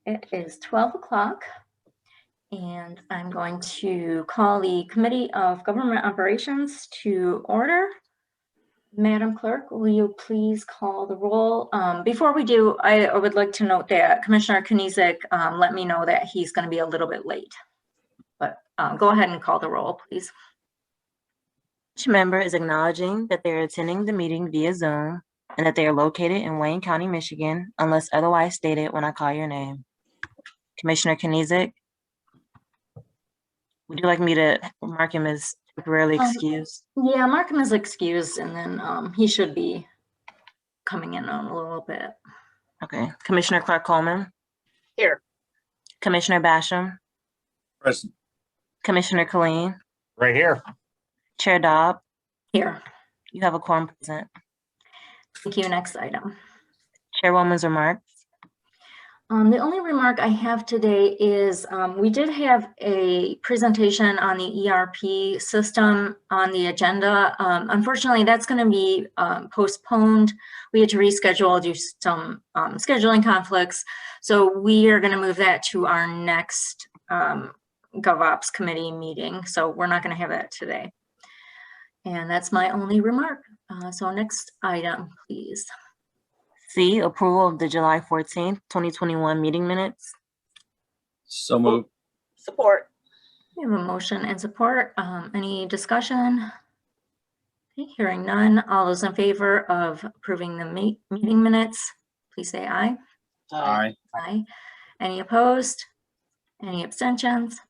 It is 12 o'clock, and I'm going to call the Committee of Government Operations to order. Madam Clerk, will you please call the roll? Before we do, I would like to note that Commissioner Kniezek let me know that he's going to be a little bit late. But go ahead and call the roll, please. Each member is acknowledging that they are attending the meeting via Zoom and that they are located in Wayne County, Michigan, unless otherwise stated when I call your name. Commissioner Kniezek, would you like me to mark him as temporarily excused? Yeah, mark him as excused, and then he should be coming in on a little bit. Okay. Commissioner Clark-Coleman? Here. Commissioner Basham? Present. Commissioner Killeen? Right here. Chair Dobb? Here. You have a quorum present. Thank you. Next item. Chairwoman's remarks. The only remark I have today is we did have a presentation on the ERP system on the agenda. Unfortunately, that's going to be postponed. We had to reschedule due to some scheduling conflicts. So we are going to move that to our next GovOps committee meeting. So we're not going to have that today. And that's my only remark. So next item, please. C, approval of the July 14th, 2021 meeting minutes. So moved. Support. We have a motion and support. Any discussion? Okay, hearing none. All those in favor of approving the meeting minutes, please say aye. Aye. Aye. Any opposed? Any abstentions?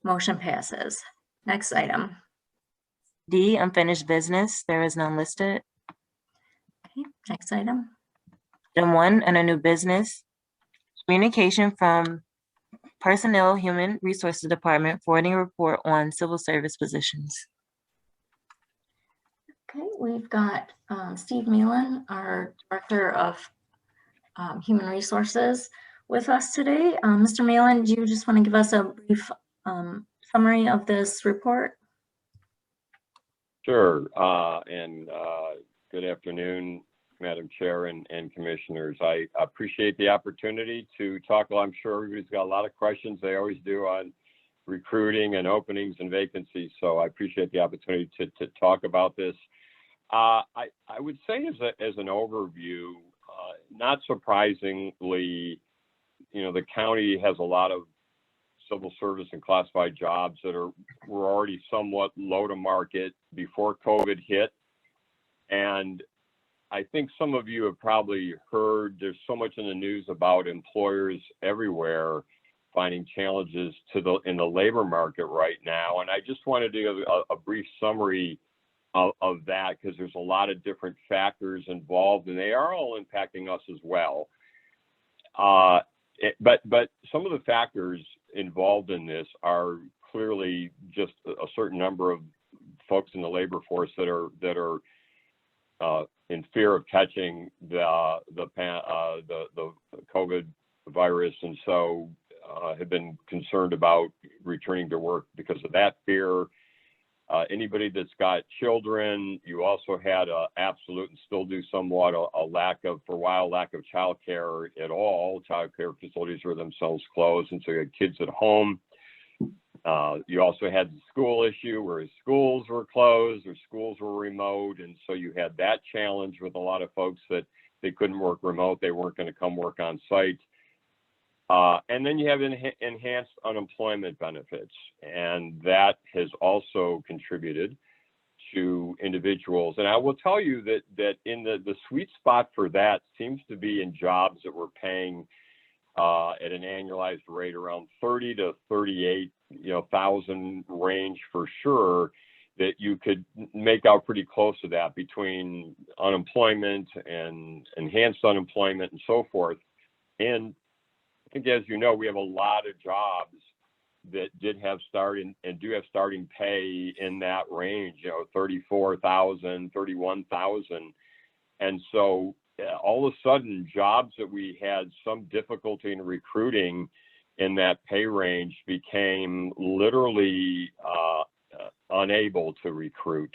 Motion passes. Next item. D, unfinished business. There is none listed. Okay, next item. Item 1, under new business, communication from Personnel Human Resources Department forwarding a report on civil service positions. Okay, we've got Steve Meelan, our Director of Human Resources, with us today. Mr. Meelan, do you just want to give us a brief summary of this report? Sure, and good afternoon, Madam Chair and Commissioners. I appreciate the opportunity to talk. Well, I'm sure everybody's got a lot of questions. They always do on recruiting and openings and vacancies. So I appreciate the opportunity to talk about this. I would say as an overview, not surprisingly, the county has a lot of civil service and classified jobs that were already somewhat low to market before COVID hit. And I think some of you have probably heard there's so much in the news about employers everywhere finding challenges in the labor market right now. And I just wanted to give a brief summary of that, because there's a lot of different factors involved and they are all impacting us as well. But some of the factors involved in this are clearly just a certain number of folks in the labor force that are in fear of catching the COVID virus, and so have been concerned about returning to work because of that fear. Anybody that's got children, you also had a absolute, and still do somewhat, a lack of childcare at all. Childcare facilities were themselves closed, and so you had kids at home. You also had the school issue where schools were closed or schools were remote. And so you had that challenge with a lot of folks that they couldn't work remote. They weren't going to come work on site. And then you have enhanced unemployment benefits. And that has also contributed to individuals. And I will tell you that in the sweet spot for that seems to be in jobs that were paying at an annualized rate around 30 to 38,000 range for sure, that you could make out pretty close to that between unemployment and enhanced unemployment and so forth. And I think, as you know, we have a lot of jobs that did have starting and do have starting pay in that range, 34,000, 31,000. And so all of a sudden, jobs that we had some difficulty in recruiting in that pay range became literally unable to recruit.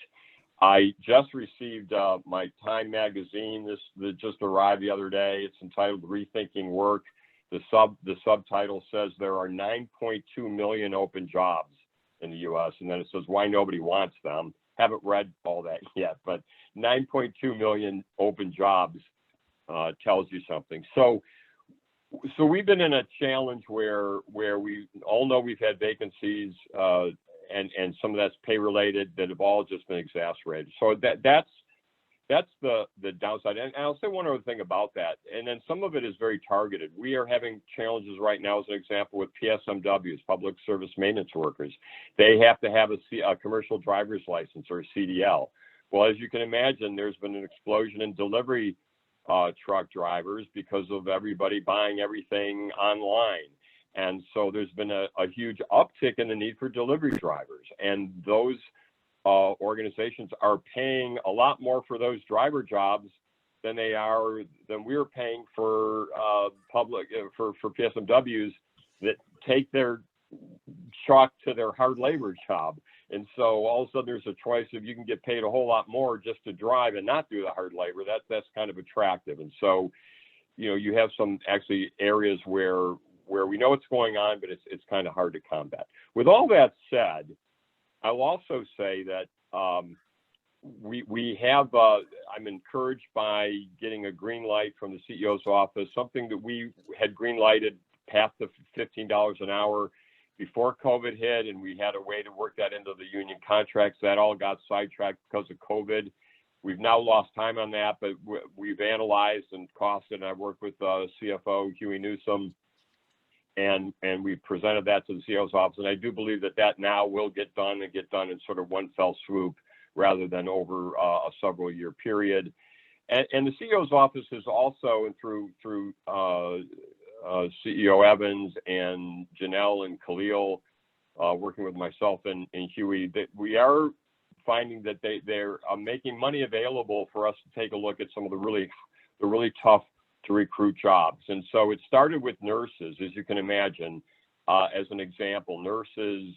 I just received my Time magazine. This just arrived the other day. It's entitled Rethinking Work. The subtitle says there are 9.2 million open jobs in the U.S. And then it says why nobody wants them. Haven't read all that yet, but 9.2 million open jobs tells you something. So we've been in a challenge where we all know we've had vacancies and some of that's pay related that have all just been exacerbated. So that's the downside. And I'll say one other thing about that. And then some of it is very targeted. We are having challenges right now, as an example, with PSMWs, public service maintenance workers. They have to have a commercial driver's license or a CDL. Well, as you can imagine, there's been an explosion in delivery truck drivers because of everybody buying everything online. And so there's been a huge uptick in the need for delivery drivers. And those organizations are paying a lot more for those driver jobs than we're paying for for PSMWs that take their truck to their hard labor job. And so all of a sudden there's a choice of you can get paid a whole lot more just to drive and not do the hard labor. That's kind of attractive. And so, you have some actually areas where we know what's going on, but it's kind of hard to combat. With all that said, I'll also say that we have, I'm encouraged by getting a green light from the CEO's office, something that we had green lighted past the $15 an hour before COVID hit, and we had a way to work that into the union contracts. That all got sidetracked because of COVID. We've now lost time on that, but we've analyzed and costed, and I've worked with CFO Huey Newsome, and we presented that to the CEO's office. And I do believe that now will get done in sort of one fell swoop rather than over a several year period. And the CEO's office is also, and through CEO Evans and Janelle and Khalil, working with myself and Huey, that we are finding that they're making money available for us to take a look at some of the really tough to recruit jobs. And so it started with nurses, as you can imagine. As an example, nurses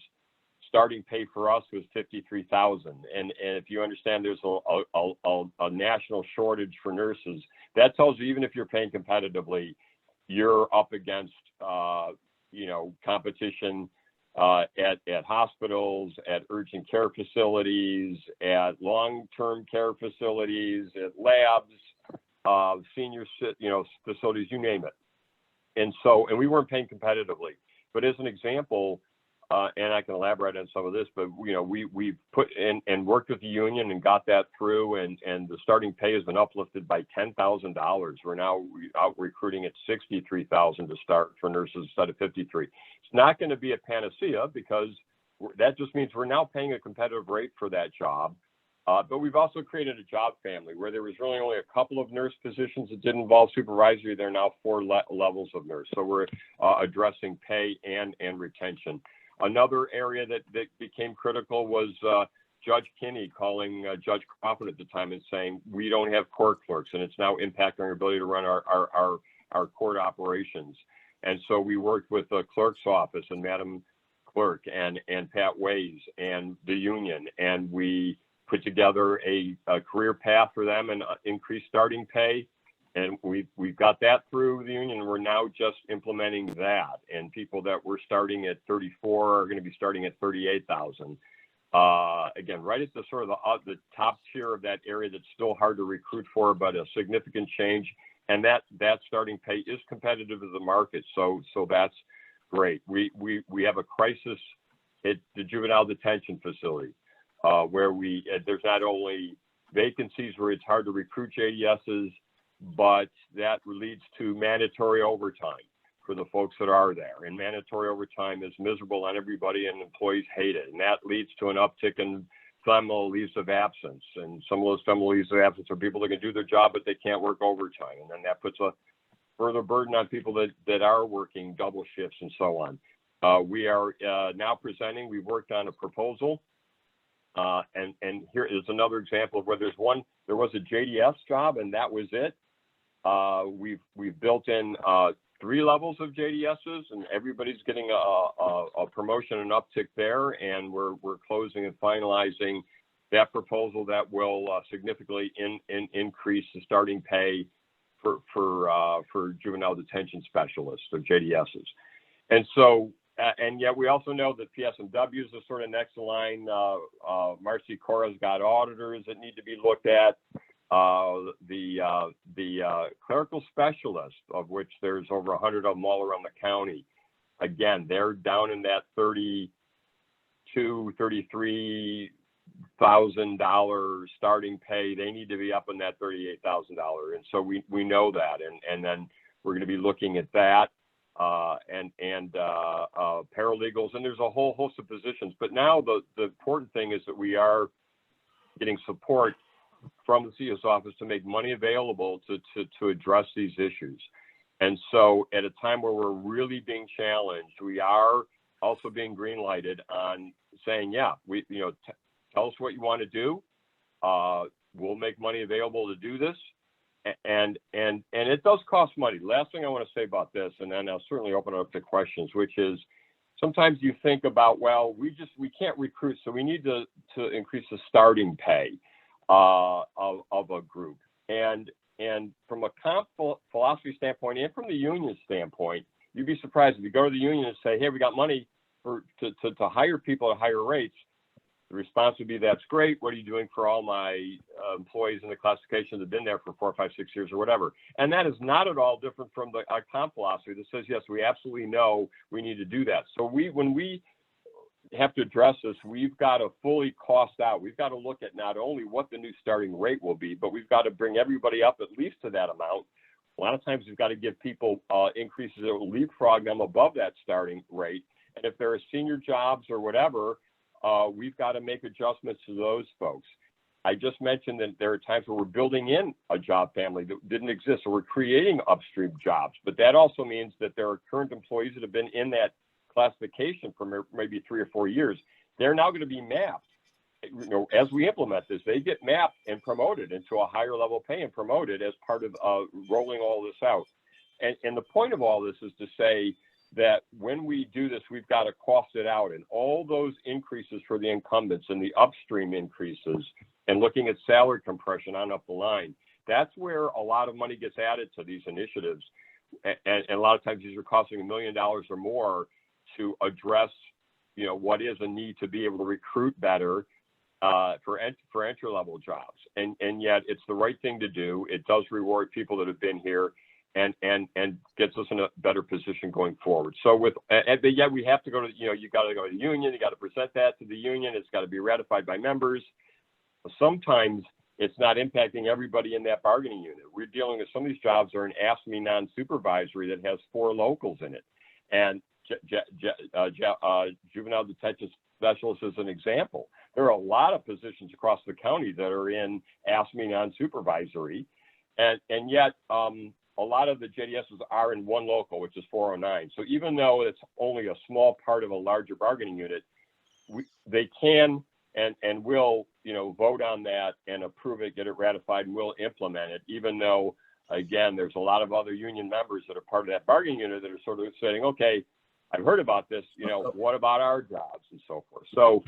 starting pay for us was $53,000. And if you understand there's a national shortage for nurses, that tells you even if you're paying competitively, you're up against competition at hospitals, at urgent care facilities, at long-term care facilities, at labs, senior facilities, you name it. And we weren't paying competitively. But as an example, and I can elaborate on some of this, but we've put in and worked with the union and got that through, and the starting pay has been uplifted by $10,000. We're now out recruiting at $63,000 to start for nurses instead of $53,000. It's not going to be a panacea because that just means we're now paying a competitive rate for that job. But we've also created a job family where there was really only a couple of nurse positions that didn't involve supervisory. There are now 4 levels of nurse. So we're addressing pay and retention. Another area that became critical was Judge Kinney calling Judge Crawford at the time and saying, we don't have court clerks, and it's now impacting our ability to run our court operations. And so we worked with the clerk's office and Madam Clerk and Pat Ways and the union, and we put together a career path for them and increased starting pay. And we've got that through the union. We're now just implementing that. And people that were starting at 34 are going to be starting at 38,000. Again, right at the sort of the top tier of that area that's still hard to recruit for, but a significant change. And that starting pay is competitive in the market. So that's great. We have a crisis at the juvenile detention facility where there's not only vacancies where it's hard to recruit JDSs, but that leads to mandatory overtime for the folks that are there. And mandatory overtime is miserable on everybody, and employees hate it. And that leads to an uptick in FEMA leaves of absence. And some of those FEMA leaves of absence are people that can do their job, but they can't work overtime. And then that puts a further burden on people that are working double shifts and so on. We are now presenting, we've worked on a proposal. And here is another example of where there was a JDS job and that was it. We've built in 3 levels of JDSs, and everybody's getting a promotion and uptick there. And we're closing and finalizing that proposal that will significantly increase the starting pay for juvenile detention specialists or JDSs. And so, and yet we also know that PSMW is the sort of next in line. Marcy Cora's got auditors that need to be looked at. The clerical specialists, of which there's over 100 of them all around the county. Again, they're down in that $33,000 starting pay. They need to be up in that $38,000, and so we know that, and then we're going to be looking at that, and paralegals, and there's a whole host of positions. But now the important thing is that we are getting support from the CEO's office to make money available to address these issues. And so at a time where we're really being challenged, we are also being green lighted on saying, yeah, tell us what you want to do. We'll make money available to do this. And it does cost money. Last thing I want to say about this, and then I'll certainly open it up to questions, which is sometimes you think about, well, we can't recruit, so we need to increase the starting pay of a group. And from a comp philosophy standpoint and from the union standpoint, you'd be surprised if you go to the union and say, hey, we got money to hire people at higher rates. The response would be, that's great. What are you doing for all my employees in the classification that have been there for 4, 5, 6 years or whatever? And that is not at all different from the comp philosophy that says, yes, we absolutely know we need to do that. So when we have to address this, we've got to fully cost out. We've got to look at not only what the new starting rate will be, but we've got to bring everybody up at least to that amount. A lot of times we've got to give people increases that will leapfrog them above that starting rate. And if there are senior jobs or whatever, we've got to make adjustments to those folks. I just mentioned that there are times where we're building in a job family that didn't exist, or we're creating upstream jobs. But that also means that there are current employees that have been in that classification for maybe 3 or 4 years. They're now going to be mapped. As we implement this, they get mapped and promoted into a higher level pay and promoted as part of rolling all this out. And the point of all this is to say that when we do this, we've got to cost it out, and all those increases for the incumbents and the upstream increases and looking at salary compression on up the line, that's where a lot of money gets added to these initiatives. And a lot of times these are costing $1 million or more to address, what is a need to be able to recruit better for entry-level jobs. And yet it's the right thing to do. It does reward people that have been here and gets us in a better position going forward. So but yet we have to go to, you got to go to the union, you got to present that to the union, it's got to be ratified by members. Sometimes it's not impacting everybody in that bargaining unit. We're dealing with some of these jobs are an Ask Me non-supervisory that has 4 locals in it. And juvenile detention specialists is an example. There are a lot of positions across the county that are in Ask Me non-supervisory. And yet a lot of the JDSs are in one local, which is 409. So even though it's only a small part of a larger bargaining unit, they can and will, vote on that and approve it, get it ratified, and will implement it, even though, again, there's a lot of other union members that are part of that bargaining unit that are sort of saying, okay, I've heard about this, what about our jobs and so forth. So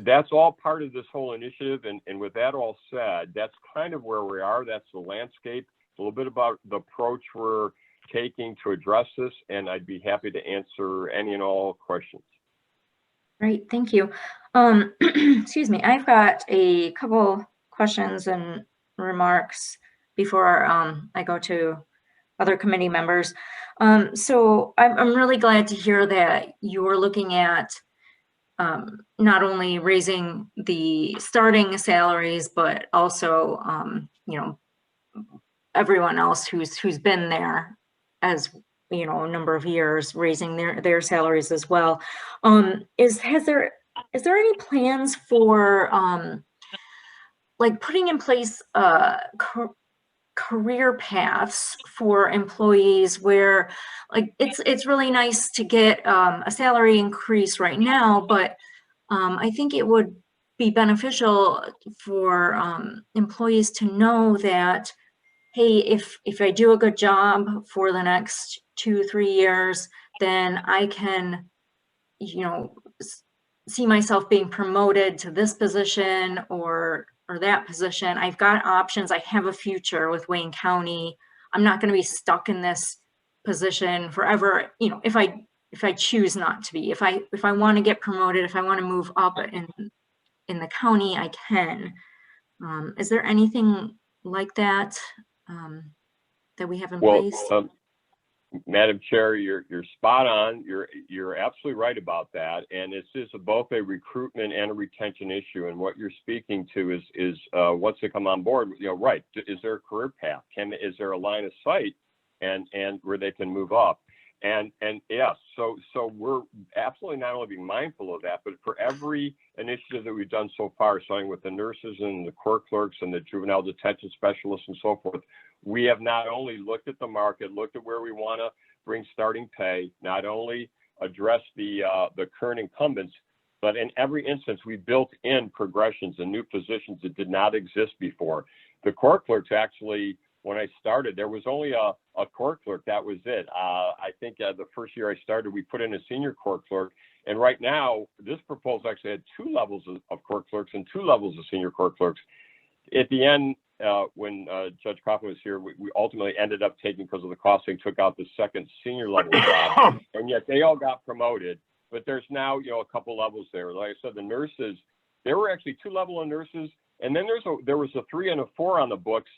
that's all part of this whole initiative. And with that all said, that's kind of where we are. That's the landscape, a little bit about the approach we're taking to address this. And I'd be happy to answer any and all questions. Great, thank you. Excuse me, I've got a couple questions and remarks before I go to other committee members. So I'm really glad to hear that you are looking at not only raising the starting salaries, but also, everyone else who's been there as a number of years, raising their salaries as well. Is there any plans for like putting in place career paths for employees where, like, it's really nice to get a salary increase right now, but I think it would be beneficial for employees to know that, hey, if I do a good job for the next 2-3 years, then I can, see myself being promoted to this position or that position. I've got options. I have a future with Wayne County. I'm not going to be stuck in this position forever. You know, if I choose not to be, if I want to get promoted, if I want to move up in the county, I can. Is there anything like that that we have in place? Madam Chair, you're spot on. You're absolutely right about that. And this is both a recruitment and a retention issue. And what you're speaking to is once they come on board, you know, right? Is there a career path? Is there a line of sight and where they can move up? And yes, so we're absolutely not only being mindful of that, but for every initiative that we've done so far, starting with the nurses and the court clerks and the juvenile detention specialists and so forth, we have not only looked at the market, looked at where we want to bring starting pay, not only address the current incumbents, but in every instance, we built in progressions and new positions that did not exist before. The court clerks actually, when I started, there was only a court clerk. That was it. I think the first year I started, we put in a senior court clerk. And right now, this proposal actually had 2 levels of court clerks and 2 levels of senior court clerks. At the end, when Judge Kaufman was here, we ultimately ended up taking, because of the costing, took out the second senior level job. And yet they all got promoted. But there's now, you know, a couple levels there. Like I said, the nurses, there were actually 2 level of nurses. And then there was a 3 and a 4 on the books.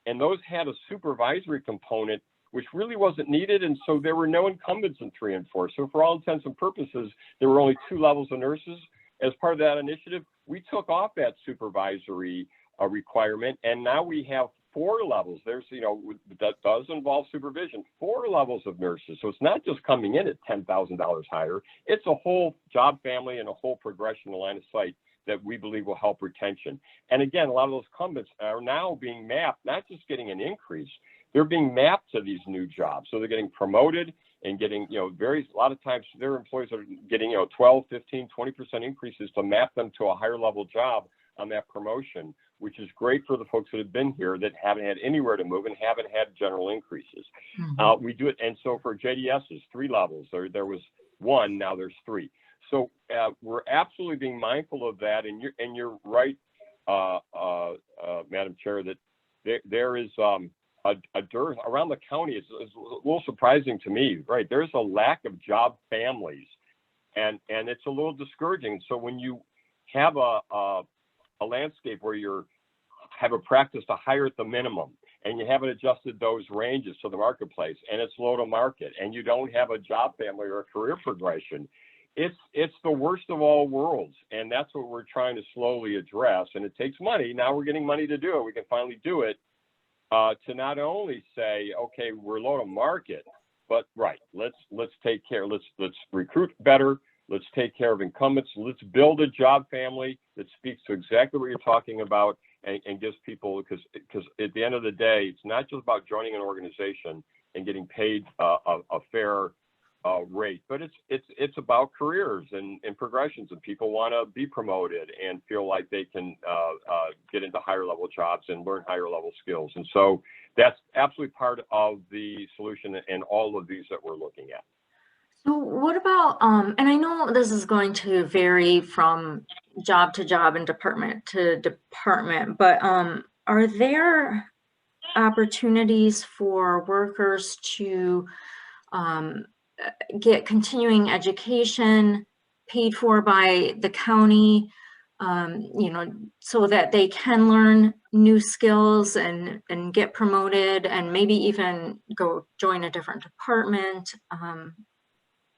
And those had a supervisory component, which really wasn't needed. And so there were no incumbents in 3 and 4. So for all intents and purposes, there were only 2 levels of nurses. As part of that initiative, we took off that supervisory requirement. And now we have 4 levels. There's, you know, that does involve supervision, 4 levels of nurses. So it's not just coming in at $10,000 higher. It's a whole job family and a whole progression line of sight that we believe will help retention. And again, a lot of those incumbents are now being mapped, not just getting an increase, they're being mapped to these new jobs. So they're getting promoted and getting, you know, a lot of times their employees are getting, you know, 12, 15, 20% increases to map them to a higher level job on that promotion, which is great for the folks that have been here that haven't had anywhere to move and haven't had general increases. Mm-hmm. We do it. And so for JDSs, 3 levels, there was 1, now there's 3. So we're absolutely being mindful of that, and you're right, Madam Chair, that there is a dearth around the county. It's a little surprising to me, right? There's a lack of job families, and it's a little discouraging. So when you have a landscape where you have a practice to hire at the minimum, and you haven't adjusted those ranges to the marketplace, and it's low to market, and you don't have a job family or a career progression, it's the worst of all worlds. And that's what we're trying to slowly address. And it takes money. Now we're getting money to do it. We can finally do it, to not only say, okay, we're low to market, but right, let's take care. Let's recruit better. Let's take care of incumbents. Let's build a job family that speaks to exactly what you're talking about and gives people, because at the end of the day, it's not just about joining an organization and getting paid a fair rate, but it's about careers and progressions, and people want to be promoted and feel like they can get into higher level jobs and learn higher level skills. And so that's absolutely part of the solution in all of these that we're looking at. So what about, and I know this is going to vary from job to job and department to department, but are there opportunities for workers to get continuing education paid for by the county, you know, so that they can learn new skills and get promoted and maybe even go join a different department?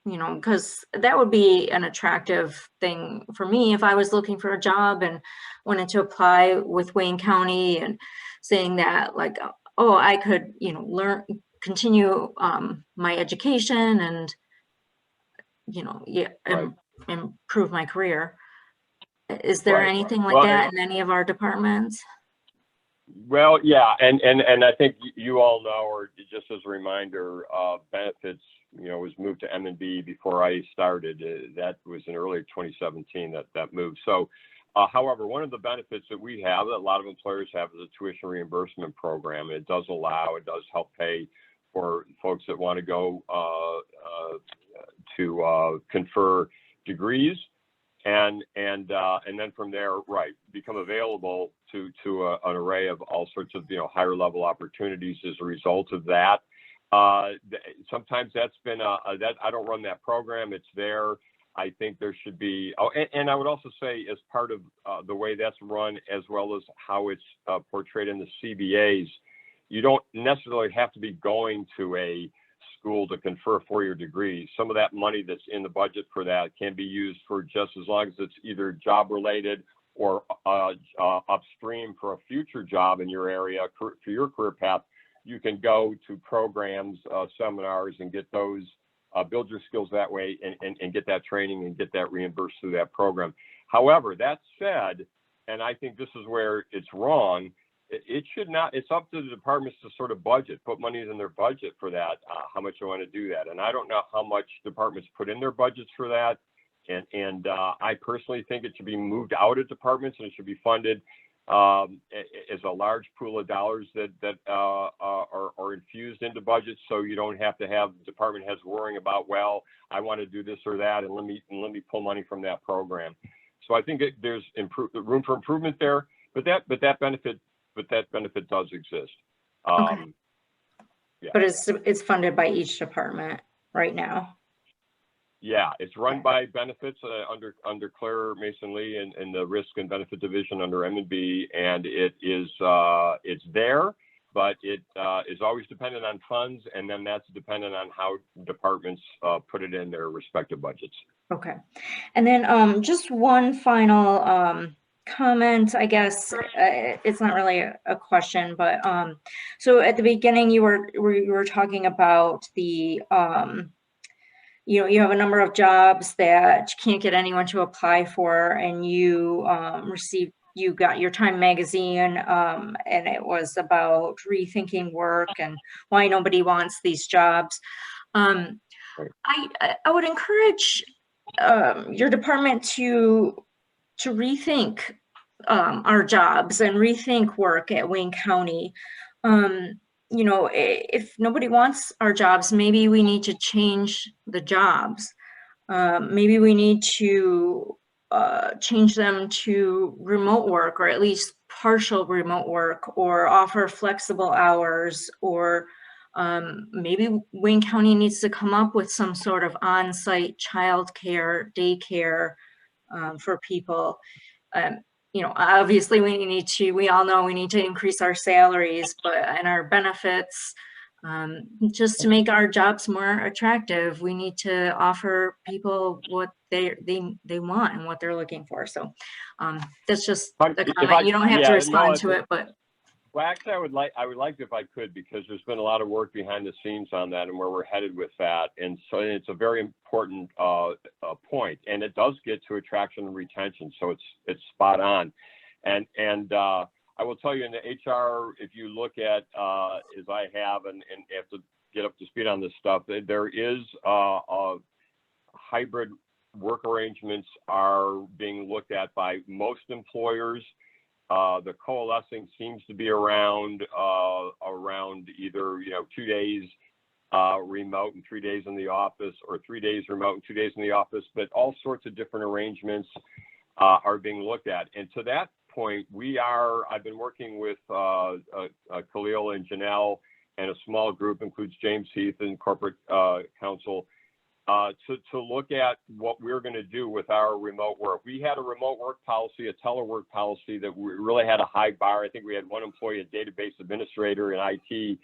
You know, because that would be an attractive thing for me if I was looking for a job and wanted to apply with Wayne County, and saying that, like, oh, I could, you know, continue my education and, you know, Right. improve my career. Is there Right. anything like Well, that in any of our departments? Well, yeah, and I think you all know, or just as a reminder, benefits, you know, was moved to M&B before I started. That was in early 2017 that moved. So, however, one of the benefits that we have, that a lot of employers have, is a tuition reimbursement program. It does help pay for folks that want to go to confer degrees. and then from there, right, become available to an array of all sorts of higher level opportunities as a result of that. Sometimes that's been that I don't run that program. It's there. I think there should be. Oh, and I would also say, as part of the way that's run, as well as how it's portrayed in the CBAs, you don't necessarily have to be going to a school to confer a four-year degree. Some of that money that's in the budget for that can be used for just as long as it's either job related or upstream for a future job in your area for your career path. You can go to programs, seminars, and get those, build your skills that way, and get that training and get that reimbursed through that program. However, that said, and I think this is where it's wrong, it should not, it's up to the departments to sort of put money in their budget for that, how much you want to do that. And I don't know how much departments put in their budgets for that. And I personally think it should be moved out of departments, and it should be funded as a large pool of dollars that are infused into budgets, so you don't have to have department heads worrying about, well, I want to do this or that, and let me pull money from that program. So I think there's room for improvement there, but that benefit does exist. Okay. Yeah. But it's funded by each department right now. Yeah, it's run by benefits under Claire Mason Lee and the risk and benefit division under M&B, and it's there, but it is always dependent on funds, and then that's dependent on how departments put it in their respective budgets. Okay, and then just one final comment, I guess. It's not really a question, but so at the beginning you were talking about the you have a number of jobs that you can't get anyone to apply for, and you got your Time magazine, and it was about rethinking work and why nobody wants these jobs. I would encourage your department to rethink our jobs and rethink work at Wayne County. If nobody wants our jobs, maybe we need to change the jobs. Maybe we need to change them to remote work, or at least partial remote work, or offer flexible hours, or maybe Wayne County needs to come up with some sort of on-site childcare, daycare for people. Obviously we all know we need to increase our salaries, and our benefits, just to make our jobs more attractive. We need to offer people what they want and what they're looking for. So that's just a comment. You don't have to respond to it, but. Well, actually, I would like if I could, because there's been a lot of work behind the scenes on that and where we're headed with that. And so it's a very important point, and it does get to attraction and retention. So it's spot on. And I will tell you, in the HR, if you look at, as I have, and have to get up to speed on this stuff, there is hybrid work arrangements are being looked at by most employers. The coalescing seems to be around either 2 days remote and 3 days in the office, or 3 days remote and 2 days in the office. But all sorts of different arrangements are being looked at. And to that point, I've been working with Khalil and Janelle, and a small group includes James Heath and corporate counsel, to look at what we're going to do with our remote work. We had a remote work policy, a telework policy, that we really had a high bar. I think we had one employee, a database administrator in IT.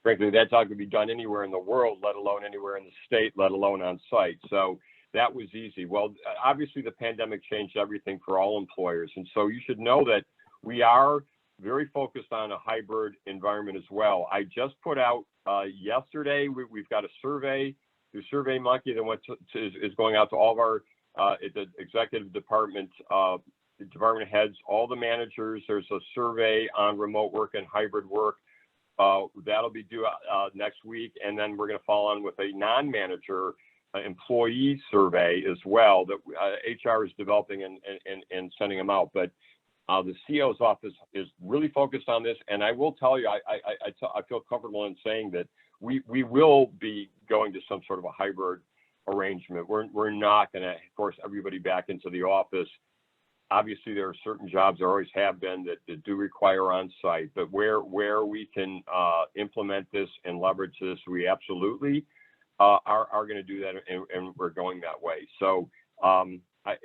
Frankly, that's not going to be done anywhere in the world, let alone anywhere in the state, let alone on site. So that was easy. Well, obviously the pandemic changed everything for all employers. And so you should know that we are very focused on a hybrid environment as well. I just put out yesterday, we've got a survey through SurveyMonkey that is going out to all of our the executive department heads, all the managers. There's a survey on remote work and hybrid work. That'll be due next week, and then we're going to follow on with a non-manager employee survey as well that HR is developing and sending them out. But the CEO's office is really focused on this, and I will tell you, I feel comfortable in saying that we will be going to some sort of a hybrid arrangement. We're not going to force everybody back into the office. Obviously, there are certain jobs, there always have been, that do require on-site, but where we can implement this and leverage this, we absolutely are going to do that, and we're going that way. So I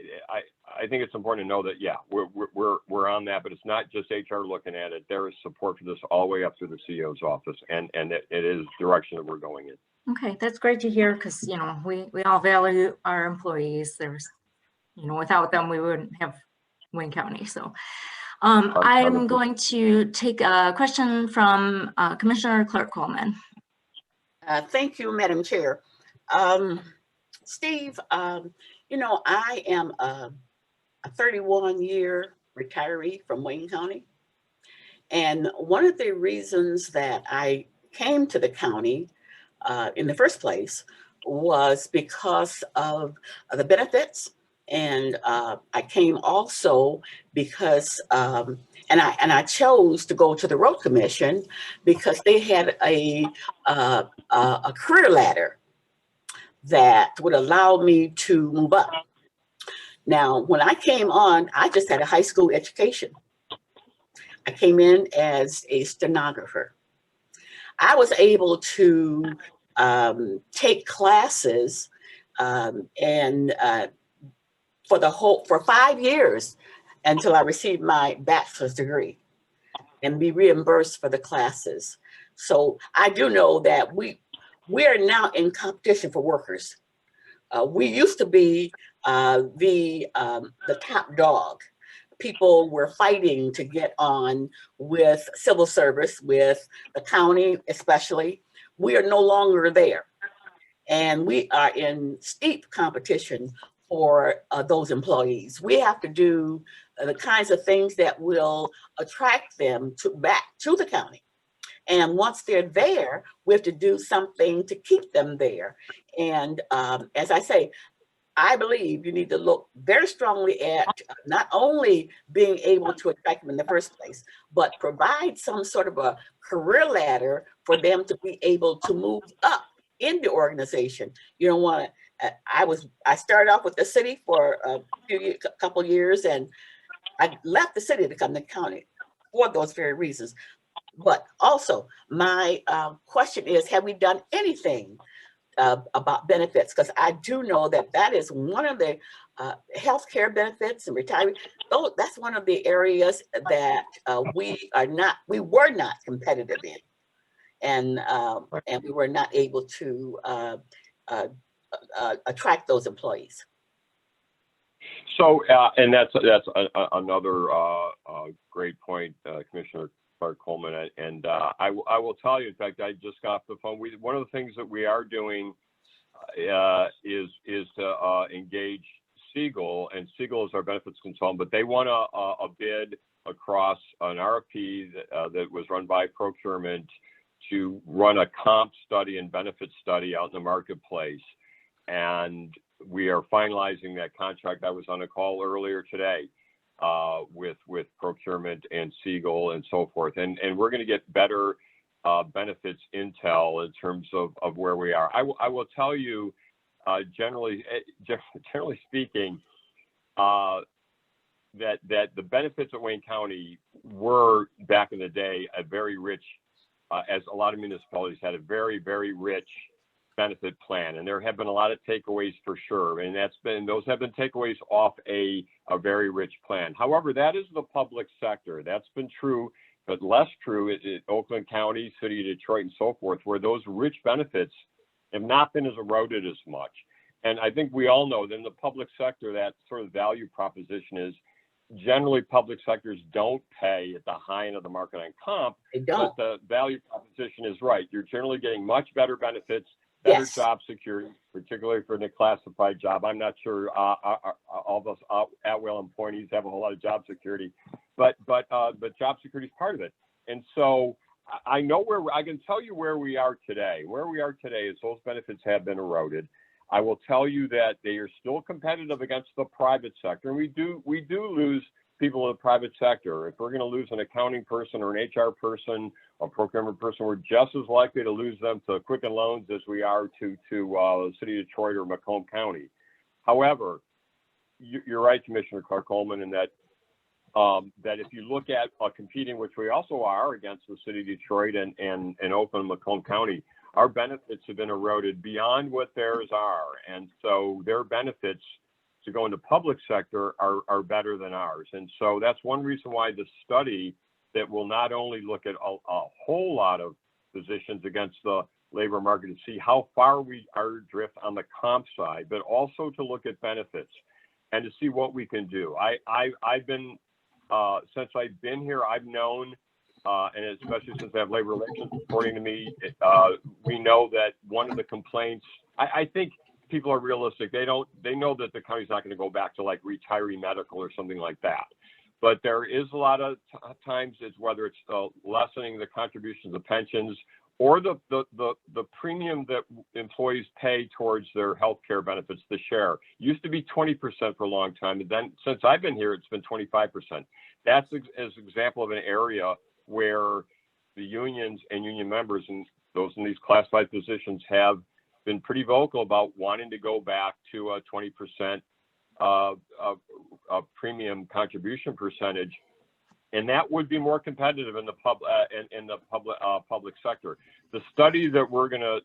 think it's important to know that, yeah, we're on that, but it's not just HR looking at it. There is support for this all the way up through the CEO's office, and it is the direction that we're going in. Okay, that's great to hear, because, you know, we all value our employees. There's, you know, without them, we wouldn't have Wayne County. So I'm going to take a question from Commissioner Clark Coleman. Thank you, Madam Chair. Steve, you know, I am a 31-year retiree from Wayne County. And one of the reasons that I came to the county in the first place was because of the benefits. And I came also because, and I chose to go to the Road Commission because they had a career ladder that would allow me to move up. Now, when I came on, I just had a high school education. I came in as a stenographer. I was able to take classes for 5 years until I received my bachelor's degree and be reimbursed for the classes. So I do know that we are now in competition for workers. We used to be the top dog. People were fighting to get on with civil service, with the county especially. We are no longer there. And we are in steep competition for those employees. We have to do the kinds of things that will attract them back to the county. And once they're there, we have to do something to keep them there. And as I say, I believe you need to look very strongly at not only being able to attract them in the first place, but provide some sort of a career ladder for them to be able to move up in the organization. You don't want to, I started off with the city for a couple years, and I left the city to come to the county for those very reasons. But also, my question is, have we done anything about benefits? Because I do know that that is one of the healthcare benefits and retirement. That's one of the areas that we were not competitive in, and we were not able to attract those employees. So, and that's another great point, Commissioner Clark Coleman, and I will tell you, in fact, I just got off the phone. One of the things that we are doing is to engage Siegel, and Siegel is our benefits consultant, but they want a bid across an RFP that was run by procurement to run a comp study and benefit study out in the marketplace. And we are finalizing that contract. I was on a call earlier today with procurement and Siegel and so forth. And we're going to get better benefits intel in terms of where we are. I will tell you, generally speaking, that the benefits of Wayne County were, back in the day, a very rich, as a lot of municipalities had a very, very rich benefit plan, and there have been a lot of takeaways for sure, and those have been takeaways off a very rich plan. However, that is the public sector. That's been true, but less true at Oakland County, City of Detroit, and so forth, where those rich benefits have not been as eroded as much. And I think we all know that in the public sector, that sort of value proposition is generally public sectors don't pay at the high end of the market on comp, but the value proposition is right. You're generally getting much better benefits, better job security, particularly for a classified job. I'm not sure all those at-will appointees have a whole lot of job security, but job security is part of it. And so I know I can tell you where we are today. Where we are today is those benefits have been eroded. I will tell you that they are still competitive against the private sector, and we do lose people in the private sector. If we're going to lose an accounting person or an HR person or procurement person, we're just as likely to lose them to Quicken Loans as we are to the city of Detroit or Macomb County. However, you're right, Commissioner Clark-Coleman, in that that if you look at competing, which we also are against the city of Detroit and Oakland, Macomb County, our benefits have been eroded beyond what theirs are. And so their benefits to go into public sector are better than ours. And so that's one reason why the study that will not only look at a whole lot of positions against the labor market to see how far we are drift on the comp side, but also to look at benefits and to see what we can do. I've been, since I've been here, I've known, and especially since I have labor relations reporting to me, we know that one of the complaints, I think people are realistic. They know that the county's not going to go back to like retiree medical or something like that. But there is a lot of times it's whether it's lessening the contributions of pensions or the premium that employees pay towards their health care benefits, the share. Used to be 20% for a long time. And then since I've been here, it's been 25%. That's as an example of an area where the unions and union members and those in these classified positions have been pretty vocal about wanting to go back to a 20% premium contribution percentage, and that would be more competitive in the public sector. The study that we're going to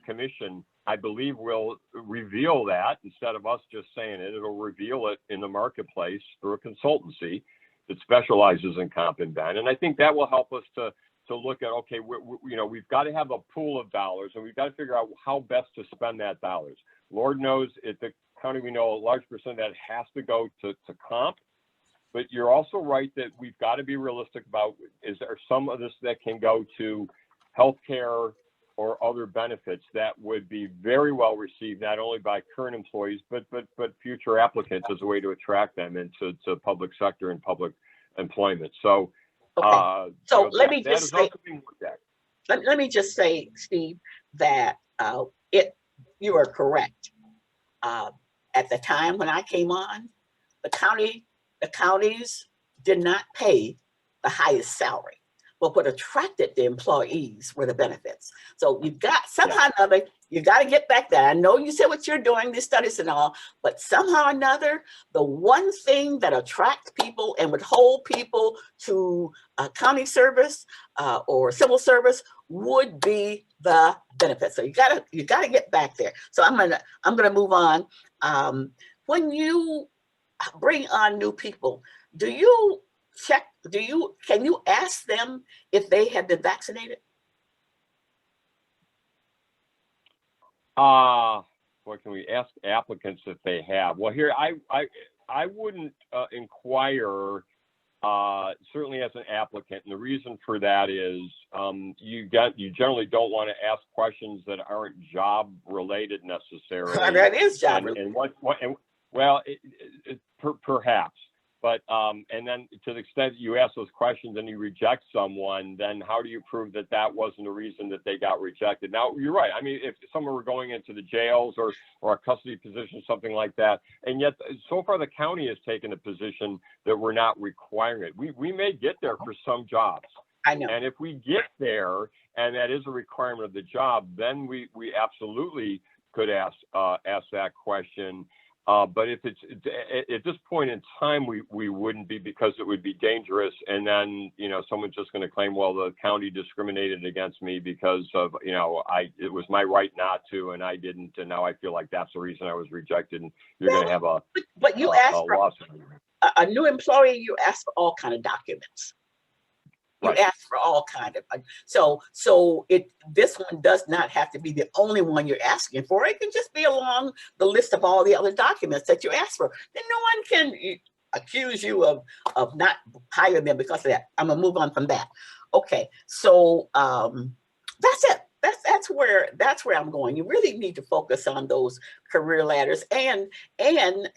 commission, I believe, will reveal that instead of us just saying it. It'll reveal it in the marketplace through a consultancy that specializes in comp and ben, and I think that will help us to look at, okay, we've got to have a pool of dollars, and we've got to figure out how best to spend that dollars. Lord knows at the county, we know a large percent of that has to go to comp, but you're also right that we've got to be realistic about, is there some of this that can go to healthcare or other benefits that would be very well received, not only by current employees, but future applicants as a way to attract them into public sector and public employment. So, okay. So let me just say, Steve, that you are correct. At the time when I came on, the counties did not pay the highest salary. But what attracted the employees were the benefits. So you've got somehow or another, you got to get back there. I know you said what you're doing, these studies and all, but somehow or another, the one thing that attracts people and would hold people to county service or civil service would be the benefits. So you gotta get back there. So I'm gonna move on. When you bring on new people, can you ask them if they have been vaccinated? What can we ask applicants if they have? Well, here I wouldn't inquire certainly as an applicant, and the reason for that is you generally don't want to ask questions that aren't job related necessarily. That is job related. Perhaps. But and then to the extent that you ask those questions and you reject someone, then how do you prove that that wasn't the reason that they got rejected? Now, you're right. I mean, if someone were going into the jails or a custody position, something like that, and yet so far the county has taken a position that we're not requiring it. We may get there for some jobs. I know. And if we get there and that is a requirement of the job, then we absolutely could ask that question. But if it's at this point in time, we wouldn't be, because it would be dangerous. And then, someone's just going to claim, well, the county discriminated against me because of, it was my right not to, and I didn't. And now I feel like that's the reason I was rejected. And you're going to have but you asked for a new employee, you ask for all kind of documents. You right. ask for all kind of, so this one does not have to be the only one you're asking for. It can just be along the list of all the other documents that you ask for. Then no one can accuse you of not hiring them because of that. I'm gonna move on from that. Okay, so that's it. That's where I'm going. You really need to focus on those career ladders. And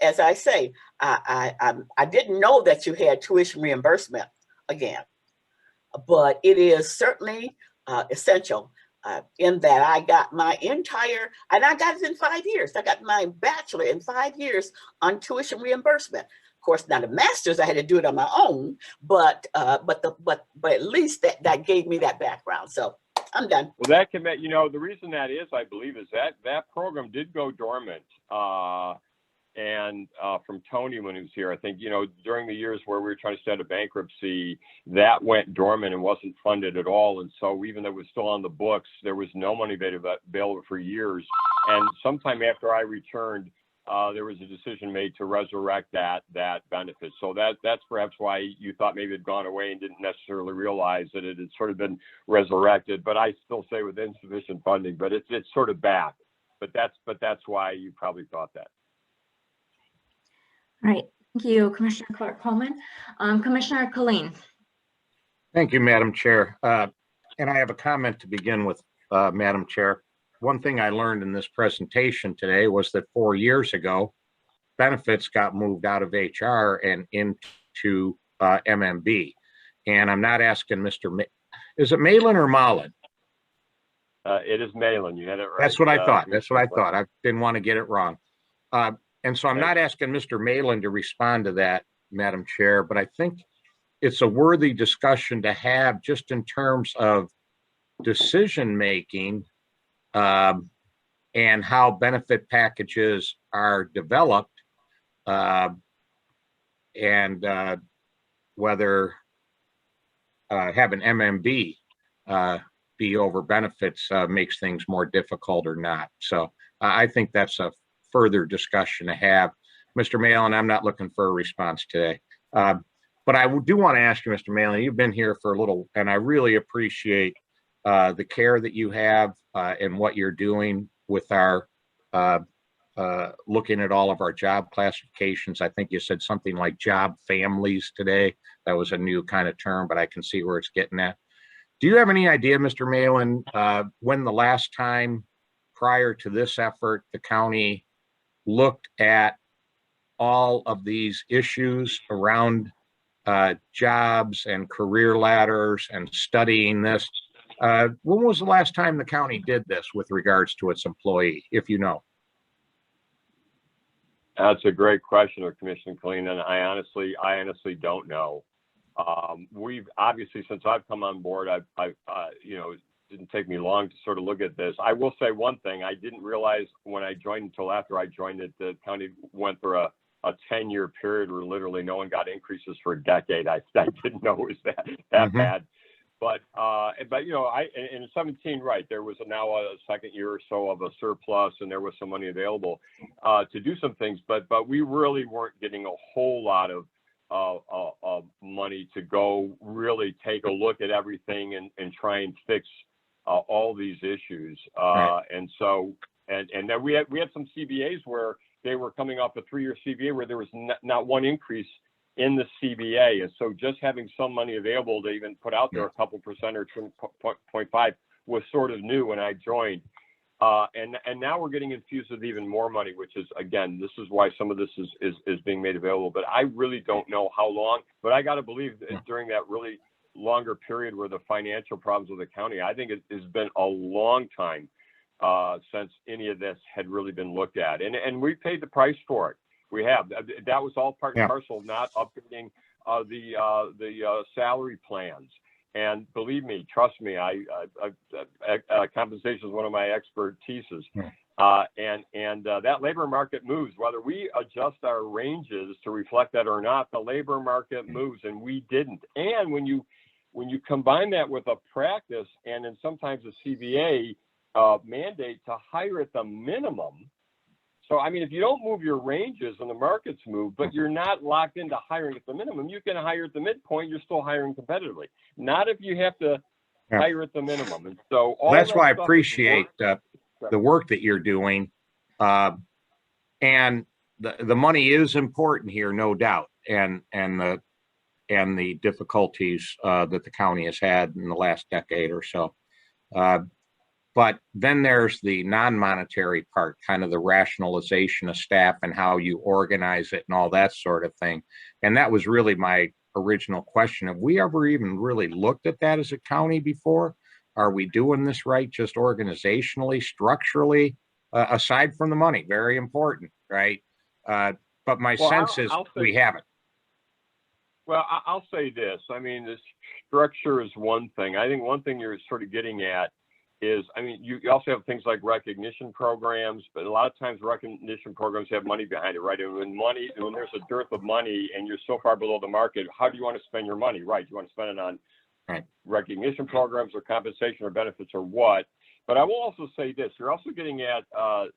as I say, I didn't know that you had tuition reimbursement again. But it is certainly essential in that I got my entire, and I got it in 5 years. I got my bachelor in 5 years on tuition reimbursement. Of course, now the master's, I had to do it on my own, but at least that gave me that background. So I'm done. Well, that can, you know, the reason that is, I believe, is that program did go dormant. And from Tony when he was here, I think, you know, during the years where we were trying to start a bankruptcy, that went dormant and wasn't funded at all. And so even though it was still on the books, there was no money available for years. And sometime after I returned, there was a decision made to resurrect that benefit. So that's perhaps why you thought maybe it had gone away and didn't necessarily realize that it had sort of been resurrected. But I still say with insufficient funding, but it's sort of back. But that's why you probably thought that. All right, thank you, Commissioner Clark-Coleman. Commissioner Colleen. Thank you, Madam Chair. And I have a comment to begin with, Madam Chair. One thing I learned in this presentation today was that 4 years ago, benefits got moved out of HR and into MMB. And I'm not asking Mr. Is it Malin or Malin? It is Malin. You had it right. That's what I thought. That's what I thought. I didn't want to get it wrong. And so I'm not asking Mr. Malin to respond to that, Madam Chair, but I think it's a worthy discussion to have just in terms of decision-making and how benefit packages are developed and whether having MMB be over benefits makes things more difficult or not. So I think that's a further discussion to have. Mr. Malin, I'm not looking for a response today. But I do want to ask you, Mr. Malin, you've been here for a little, and I really appreciate the care that you have and what you're doing with our looking at all of our job classifications. I think you said something like job families today. That was a new kind of term, but I can see where it's getting at. Do you have any idea, Mr. Malin, when the last time prior to this effort, the county looked at all of these issues around jobs and career ladders and studying this? When was the last time the county did this with regards to its employee, if you know? That's a great question, Commissioner Colleen, and I honestly don't know. We've obviously, since I've come on board, I've you know, it didn't take me long to sort of look at this. I will say one thing: I didn't realize when I joined until after I joined that the county went through a 10-year period where literally no one got increases for a decade. I didn't know it was that bad. But you know, in 17, right, there was now a second year or so of a surplus, and there was some money available to do some things. But we really weren't getting a whole lot of money to go really take a look at everything and try and fix all these issues. Right. And so and then we had some CBAs where they were coming off a 3-year CBA where there was not one increase in the CBA. And so just having some money available to even put out there a couple percent or 0.5 was sort of new when I joined. And now we're getting infused with even more money, which is, again, this is why some of this is being made available. But I really don't know how long, but I got to believe that during that really longer period where the financial problems with the county, I think it has been a long time since any of this had really been looked at. And we paid the price for it. We have. That was all part and parcel of not updating the salary plans. And believe me, trust me, compensation is one of my expertises. And that labor market moves. Whether we adjust our ranges to reflect that or not, the labor market moves, and we didn't. And when you combine that with a practice and then sometimes a CBA mandate to hire at the minimum. So, I mean, if you don't move your ranges and the markets move, but you're not locked into hiring at the minimum, you can hire at the midpoint, you're still hiring competitively. Not if you have to hire at the minimum. And so that's why I appreciate the work that you're doing. And the money is important here, no doubt. And the difficulties that the county has had in the last decade or so. But then there's the non-monetary part, kind of the rationalization of staff and how you organize it and all that sort of thing. And that was really my original question. Have we ever even really looked at that as a county before? Are we doing this right, just organizationally, structurally, aside from the money? Very important, right? But my Well, sense is we haven't. Well, I'll say this. I mean, this structure is one thing. I think one thing you're sort of getting at is, I mean, you also have things like recognition programs, but a lot of times recognition programs have money behind it, right? And when there's a dearth of money and you're so far below the market, how do you want to spend your money, right? Do you want to spend it on recognition programs or compensation or benefits or what? But I will also say this, you're also getting at, I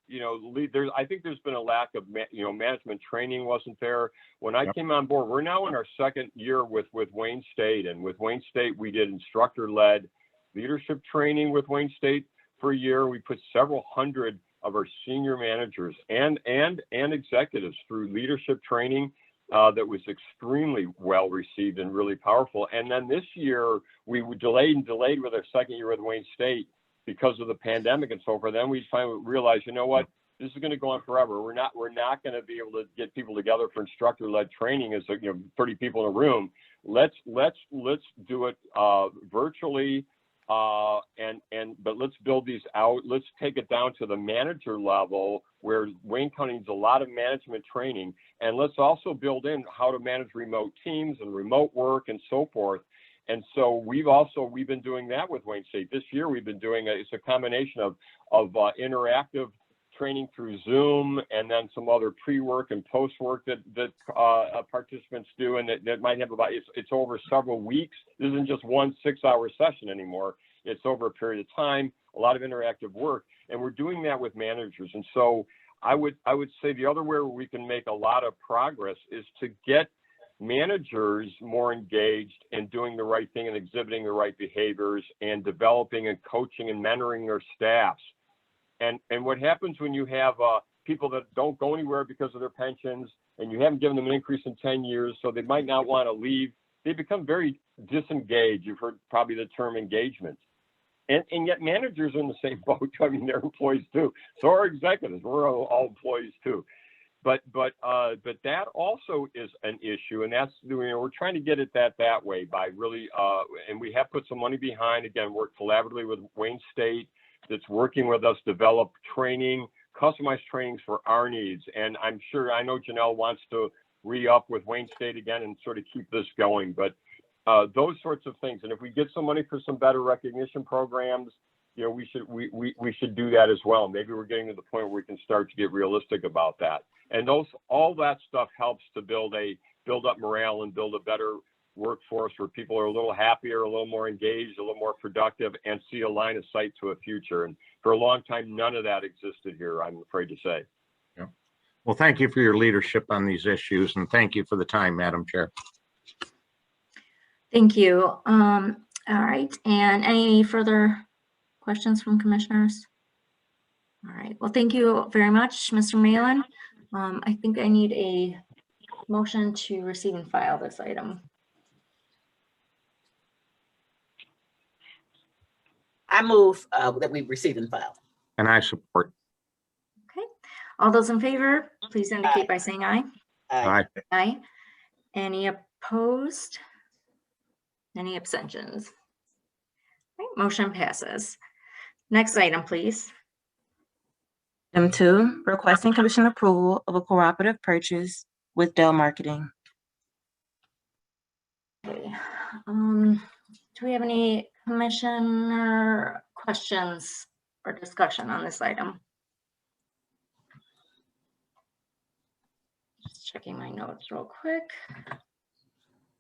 think there's been a lack of, management training wasn't there. When I came on board, we're now in our second year with Wayne State, and with Wayne State, we did instructor-led leadership training with Wayne State for a year. We put several hundred of our senior managers and executives through leadership training that was extremely well received and really powerful. And then this year, we delayed with our second year with Wayne State because of the pandemic and so forth. Then we finally realized, you know what, this is going to go on forever. We're not going to be able to get people together for instructor-led training as 30 people in a room. Let's do it virtually, but let's build these out. Let's take it down to the manager level where Wayne County needs a lot of management training, and let's also build in how to manage remote teams and remote work and so forth. And so we've been doing that with Wayne State. This year we've been doing it's a combination of interactive training through Zoom, and then some other pre-work and post-work that participants do, and that might have it's over several weeks. This isn't just one 6-hour session anymore. It's over a period of time, a lot of interactive work, and we're doing that with managers. And so I would say the other way where we can make a lot of progress is to get managers more engaged in doing the right thing and exhibiting the right behaviors and developing and coaching and mentoring their staffs. And what happens when you have people that don't go anywhere because of their pensions, and you haven't given them an increase in 10 years, so they might not want to leave, they become very disengaged. You've heard probably the term engagement. And yet managers are in the same boat. I mean, they're employees too. So are executives. We're all employees too. But that also is an issue, and that's we're trying to get at that way by really and we have put some money behind. Again, work collaboratively with Wayne State that's working with us, develop training, customized trainings for our needs. And I know Janelle wants to re-up with Wayne State again and sort of keep this going. But those sorts of things, and if we get some money for some better recognition programs, we should do that as well. Maybe we're getting to the point where we can start to get realistic about that. And all that stuff helps to build up morale and build a better workforce where people are a little happier, a little more engaged, a little more productive, and see a line of sight to a future. And for a long time, none of that existed here, I'm afraid to say. Yeah. Well, thank you for your leadership on these issues, and thank you for the time, Madam Chair. Thank you. All right. And any further questions from commissioners? All right. Well, thank you very much, Mr. Malin. I think I need a motion to receive and file this item. I move that we receive and file. And I support. Okay. All those in favor, please indicate by saying aye. Aye. Aye. Any opposed? Any abstentions? Right, motion passes. Next item, please. Item 2, requesting commission approval of a cooperative purchase with Dell Marketing. Okay. Do we have any commissioner questions or discussion on this item? Just checking my notes real quick.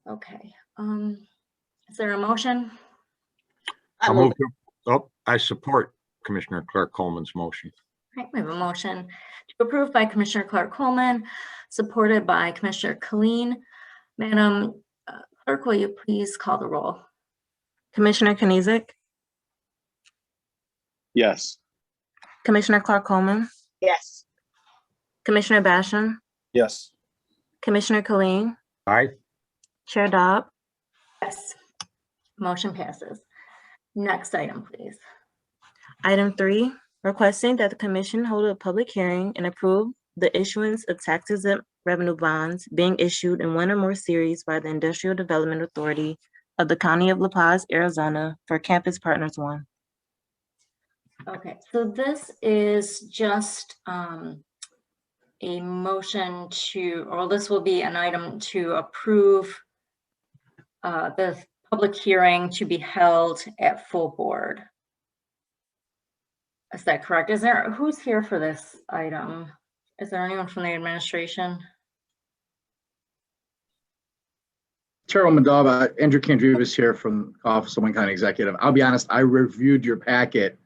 Okay. Is there a motion? I'll move to, I support Commissioner Clark Coleman's motion. Right, we have a motion to approve by Commissioner Clark Coleman, supported by Commissioner Killeen. Madam Clerk, will you please call the roll? Commissioner Kniezek, Yes. Commissioner Clark Coleman, Yes. Commissioner Basham, Yes. Commissioner Killeen, Aye. Chair Dobb. Yes. Motion passes. Next item, please. Item 3, requesting that the commission hold a public hearing and approve the issuance of tax-exempt revenue bonds being issued in one or more series by the Industrial Development Authority of the County of La Paz, Arizona for Campus Partners 1. Okay, so this is just a motion to, or this will be an item to approve the public hearing to be held at full board. Is that correct? Is there, who's here for this item? Is there anyone from the administration? Chairwoman Dahlba, Andrew Kandrievas here from Office of Wayne County Executive. I'll be honest, I reviewed your packet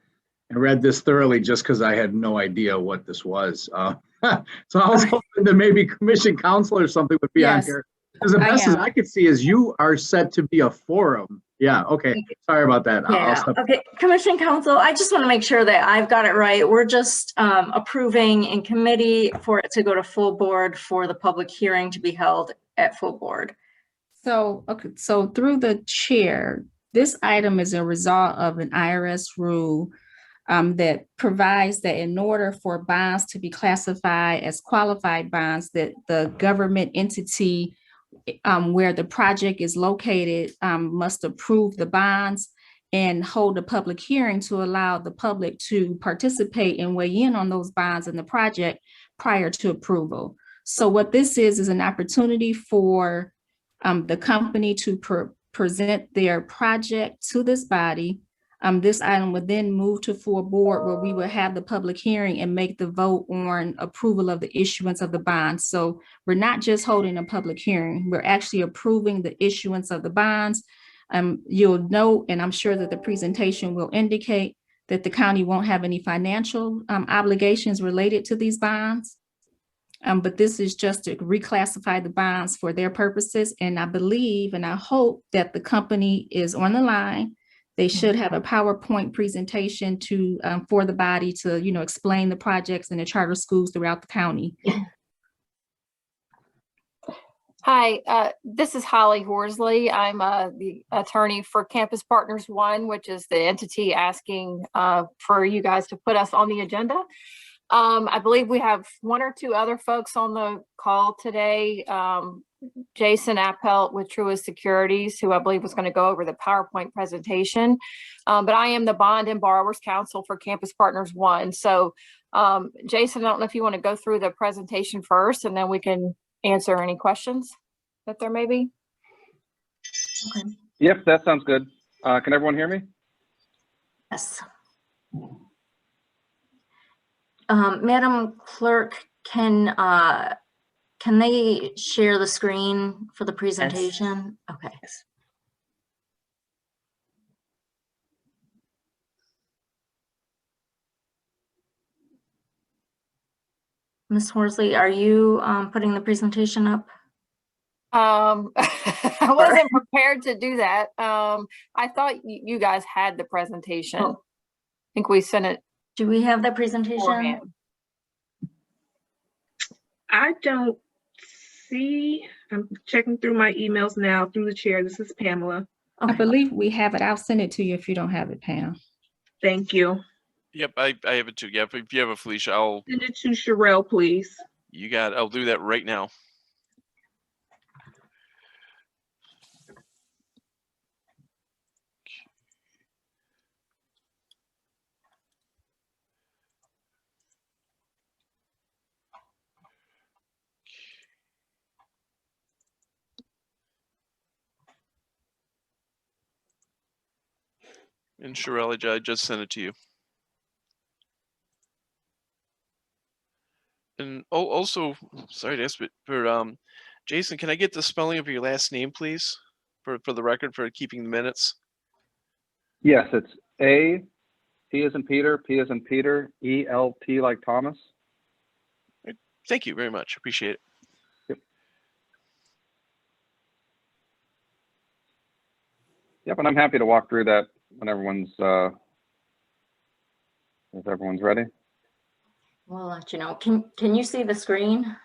and read this thoroughly just because I had no idea what this was. So I was hoping that maybe Commission Counsel or something would be on Yes, here. Because the I best as am. I could see is you are set to be a forum. Yeah, okay. Sorry about that. I'll Yeah, step. okay, Commission Counsel, I just want to make sure that I've got it right. We're just approving in committee for it to go to full board for the public hearing to be held at full board. So, okay, so through the chair, this item is a result of an IRS rule that provides that in order for bonds to be classified as qualified bonds, that the government entity where the project is located must approve the bonds and hold a public hearing to allow the public to participate and weigh in on those bonds in the project prior to approval. So what this is an opportunity for the company to present their project to this body. This item would then move to full board where we would have the public hearing and make the vote on approval of the issuance of the bonds. So we're not just holding a public hearing, we're actually approving the issuance of the bonds. You'll note, and I'm sure that the presentation will indicate that the county won't have any financial obligations related to these bonds. But this is just to reclassify the bonds for their purposes. And I believe and I hope that the company is on the line. They should have a PowerPoint presentation to for the body to, explain the projects in the charter schools throughout the county. Hi, this is Holly Horsley. I'm the attorney for Campus Partners 1, which is the entity asking for you guys to put us on the agenda. I believe we have one or two other folks on the call today. Jason Appelt with Truist Securities, who I believe was going to go over the PowerPoint presentation. But I am the Bond and Borrowers Counsel for Campus Partners 1. So Jason, I don't know if you want to go through the presentation first, and then we can answer any questions that there may be. Okay. Yep, that sounds good. Can everyone hear me? Yes. Madam Clerk, can they share the screen for the presentation? Yes. Okay. Yes. Ms. Horsley, are you putting the presentation up? I wasn't prepared to do that. I thought you guys had the presentation. Oh. I think we sent it. Do we have that presentation? beforehand. I don't see, I'm checking through my emails now through the chair. This is Pamela. Okay. I believe we have it. I'll send it to you if you don't have it, Pam. Thank you. Yep, I have it too. Yep, if you have a Felicia, I'll. Send it to Sherelle, please. You got. I'll do that right now. And Sherelle, I just sent it to you. And also, sorry to ask, but for Jason, can I get the spelling of your last name, please, for the record, for keeping the minutes? Yes, it's A, P as in Peter, P as in Peter, E-L-T like Thomas. Thank you very much. Appreciate it. Yep, and I'm happy to walk through that when everyone's if everyone's ready. We'll let you know. Can you see the screen?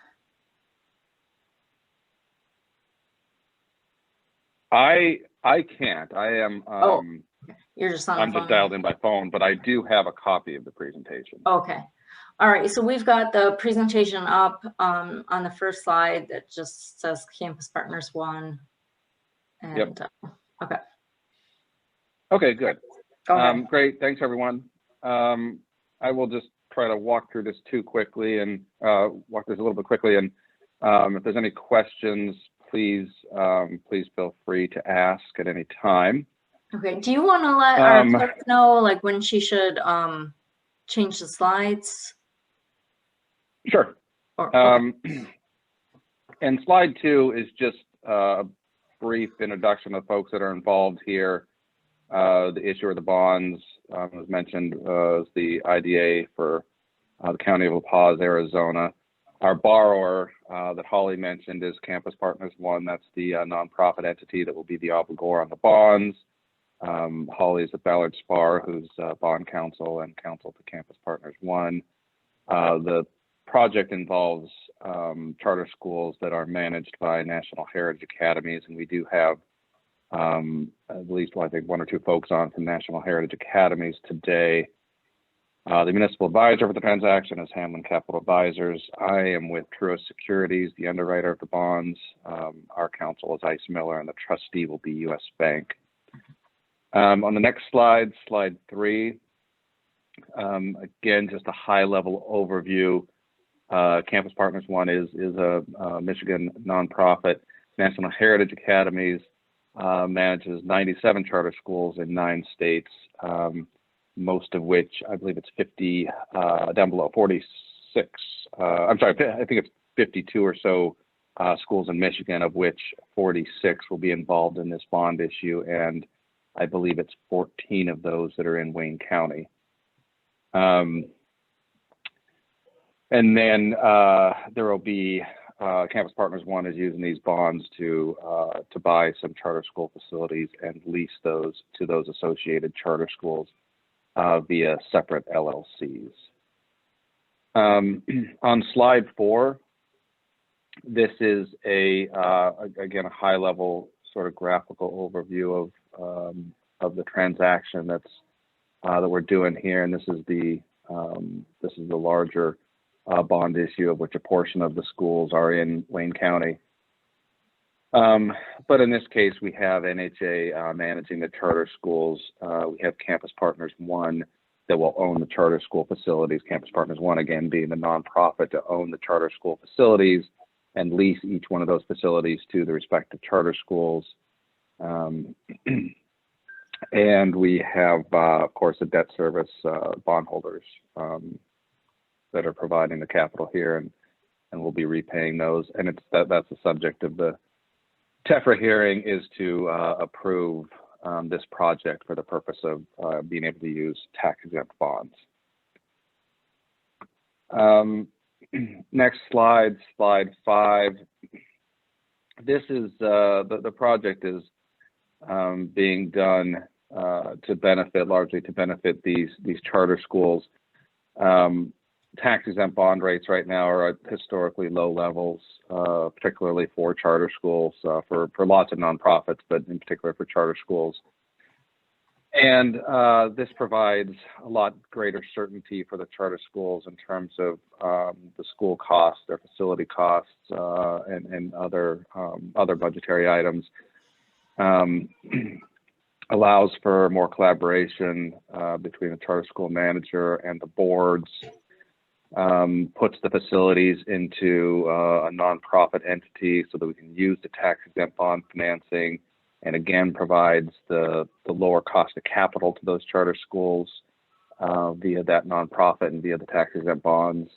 I can't. I am. You're just on the I'm phone. just dialed in by phone, but I do have a copy of the presentation. Okay. All right. So we've got the presentation up on the first slide that just says Campus Partners 1. And Yep. Okay, good. Go ahead. Great, thanks everyone. I will just try to walk through this walk this a little bit quickly, and if there's any questions, please feel free to ask at any time. Okay, do you want to let our clerk know like when she should change the slides? Sure. And slide 2 is just a brief introduction of folks that are involved here. The issuer of the bonds, as mentioned, is the IDA for the County of La Paz, Arizona. Our borrower that Holly mentioned is Campus Partners One. That's the nonprofit entity that will be the obligor on the bonds. Holly is at Ballard Spahr, who's bond counsel and counsel to Campus Partners One. The project involves charter schools that are managed by National Heritage Academies, and we do have at least, I think, 1 or 2 folks on from National Heritage Academies today. The municipal advisor for the transaction is Hamlin Capital Advisors. I am with Truist Securities, the underwriter of the bonds. Our counsel is Ice Miller, and the trustee will be U.S. Bank. On the next slide, slide 3, again, just a high-level overview. Campus Partners One is a Michigan nonprofit. National Heritage Academies manages 97 charter schools in 9 states, most of which, I believe it's 50, down below 46. I'm sorry, I think it's 52 or so schools in Michigan, of which 46 will be involved in this bond issue, and I believe it's 14 of those that are in Wayne County. And then there will be Campus Partners One is using these bonds to buy some charter school facilities and lease those to those associated charter schools via separate LLCs. On slide 4, this is again a high-level sort of graphical overview of the transaction that we're doing here, and this is the larger bond issue, of which a portion of the schools are in Wayne County. But in this case, we have NHA managing the charter schools. We have Campus Partners One that will own the charter school facilities. Campus Partners One, again, being the nonprofit to own the charter school facilities and lease each one of those facilities to the respective charter schools. And we have, of course, the debt service bondholders that are providing the capital here, and we'll be repaying those. And that's the subject of the TEFRA hearing, is to approve this project for the purpose of being able to use tax-exempt bonds. Next slide, slide 5. This is the project is being done largely to benefit these charter schools. Tax-exempt bond rates right now are at historically low levels, particularly for charter schools, for lots of nonprofits, but in particular for charter schools. And this provides a lot greater certainty for the charter schools in terms of the school costs, their facility costs, and other budgetary items. Allows for more collaboration between the charter school manager and the boards. Puts the facilities into a nonprofit entity so that we can use the tax-exempt bond financing, and again provides the lower cost of capital to those charter schools via that nonprofit and via the tax-exempt bonds.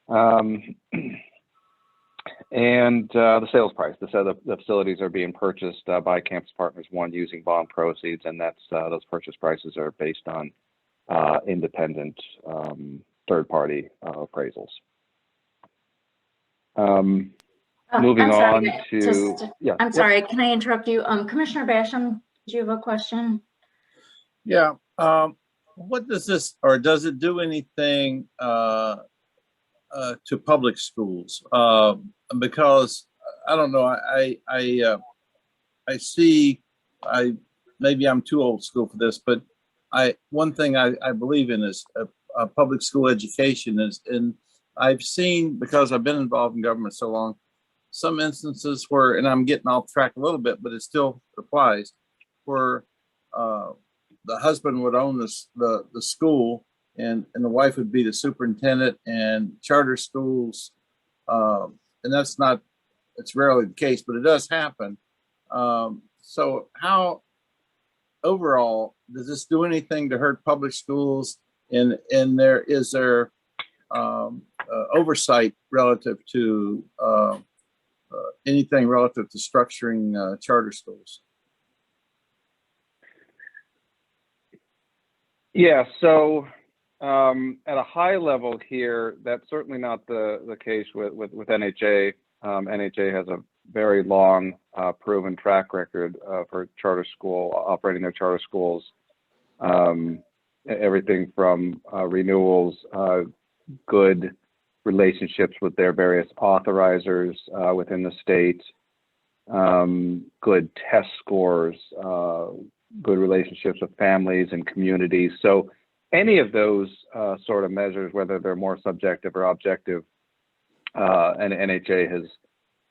And the sales price. The facilities are being purchased by Campus Partners One using bond proceeds, and those purchase prices are based on independent third-party appraisals. Moving on to, yeah. I'm sorry, can I interrupt you? Commissioner Basham, do you have a question? Yeah. What does this, or does it do anything to public schools? Because I don't know, I see, maybe I'm too old school for this, but one thing I believe in is public school education and I've seen, because I've been involved in government so long, some instances where, and I'm getting off track a little bit, but it still applies, where the husband would own the school, and the wife would be the superintendent, and charter schools, and that's not, it's rarely the case, but it does happen. So how overall does this do anything to hurt public schools? And is there oversight relative to anything relative to structuring charter schools? Yeah, so at a high level here, that's certainly not the case with NHA. NHA has a very long proven track record for charter school, operating their charter schools. Everything from renewals, good relationships with their various authorizers within the state, good test scores, good relationships with families and communities. So any of those sort of measures, whether they're more subjective or objective, and NHA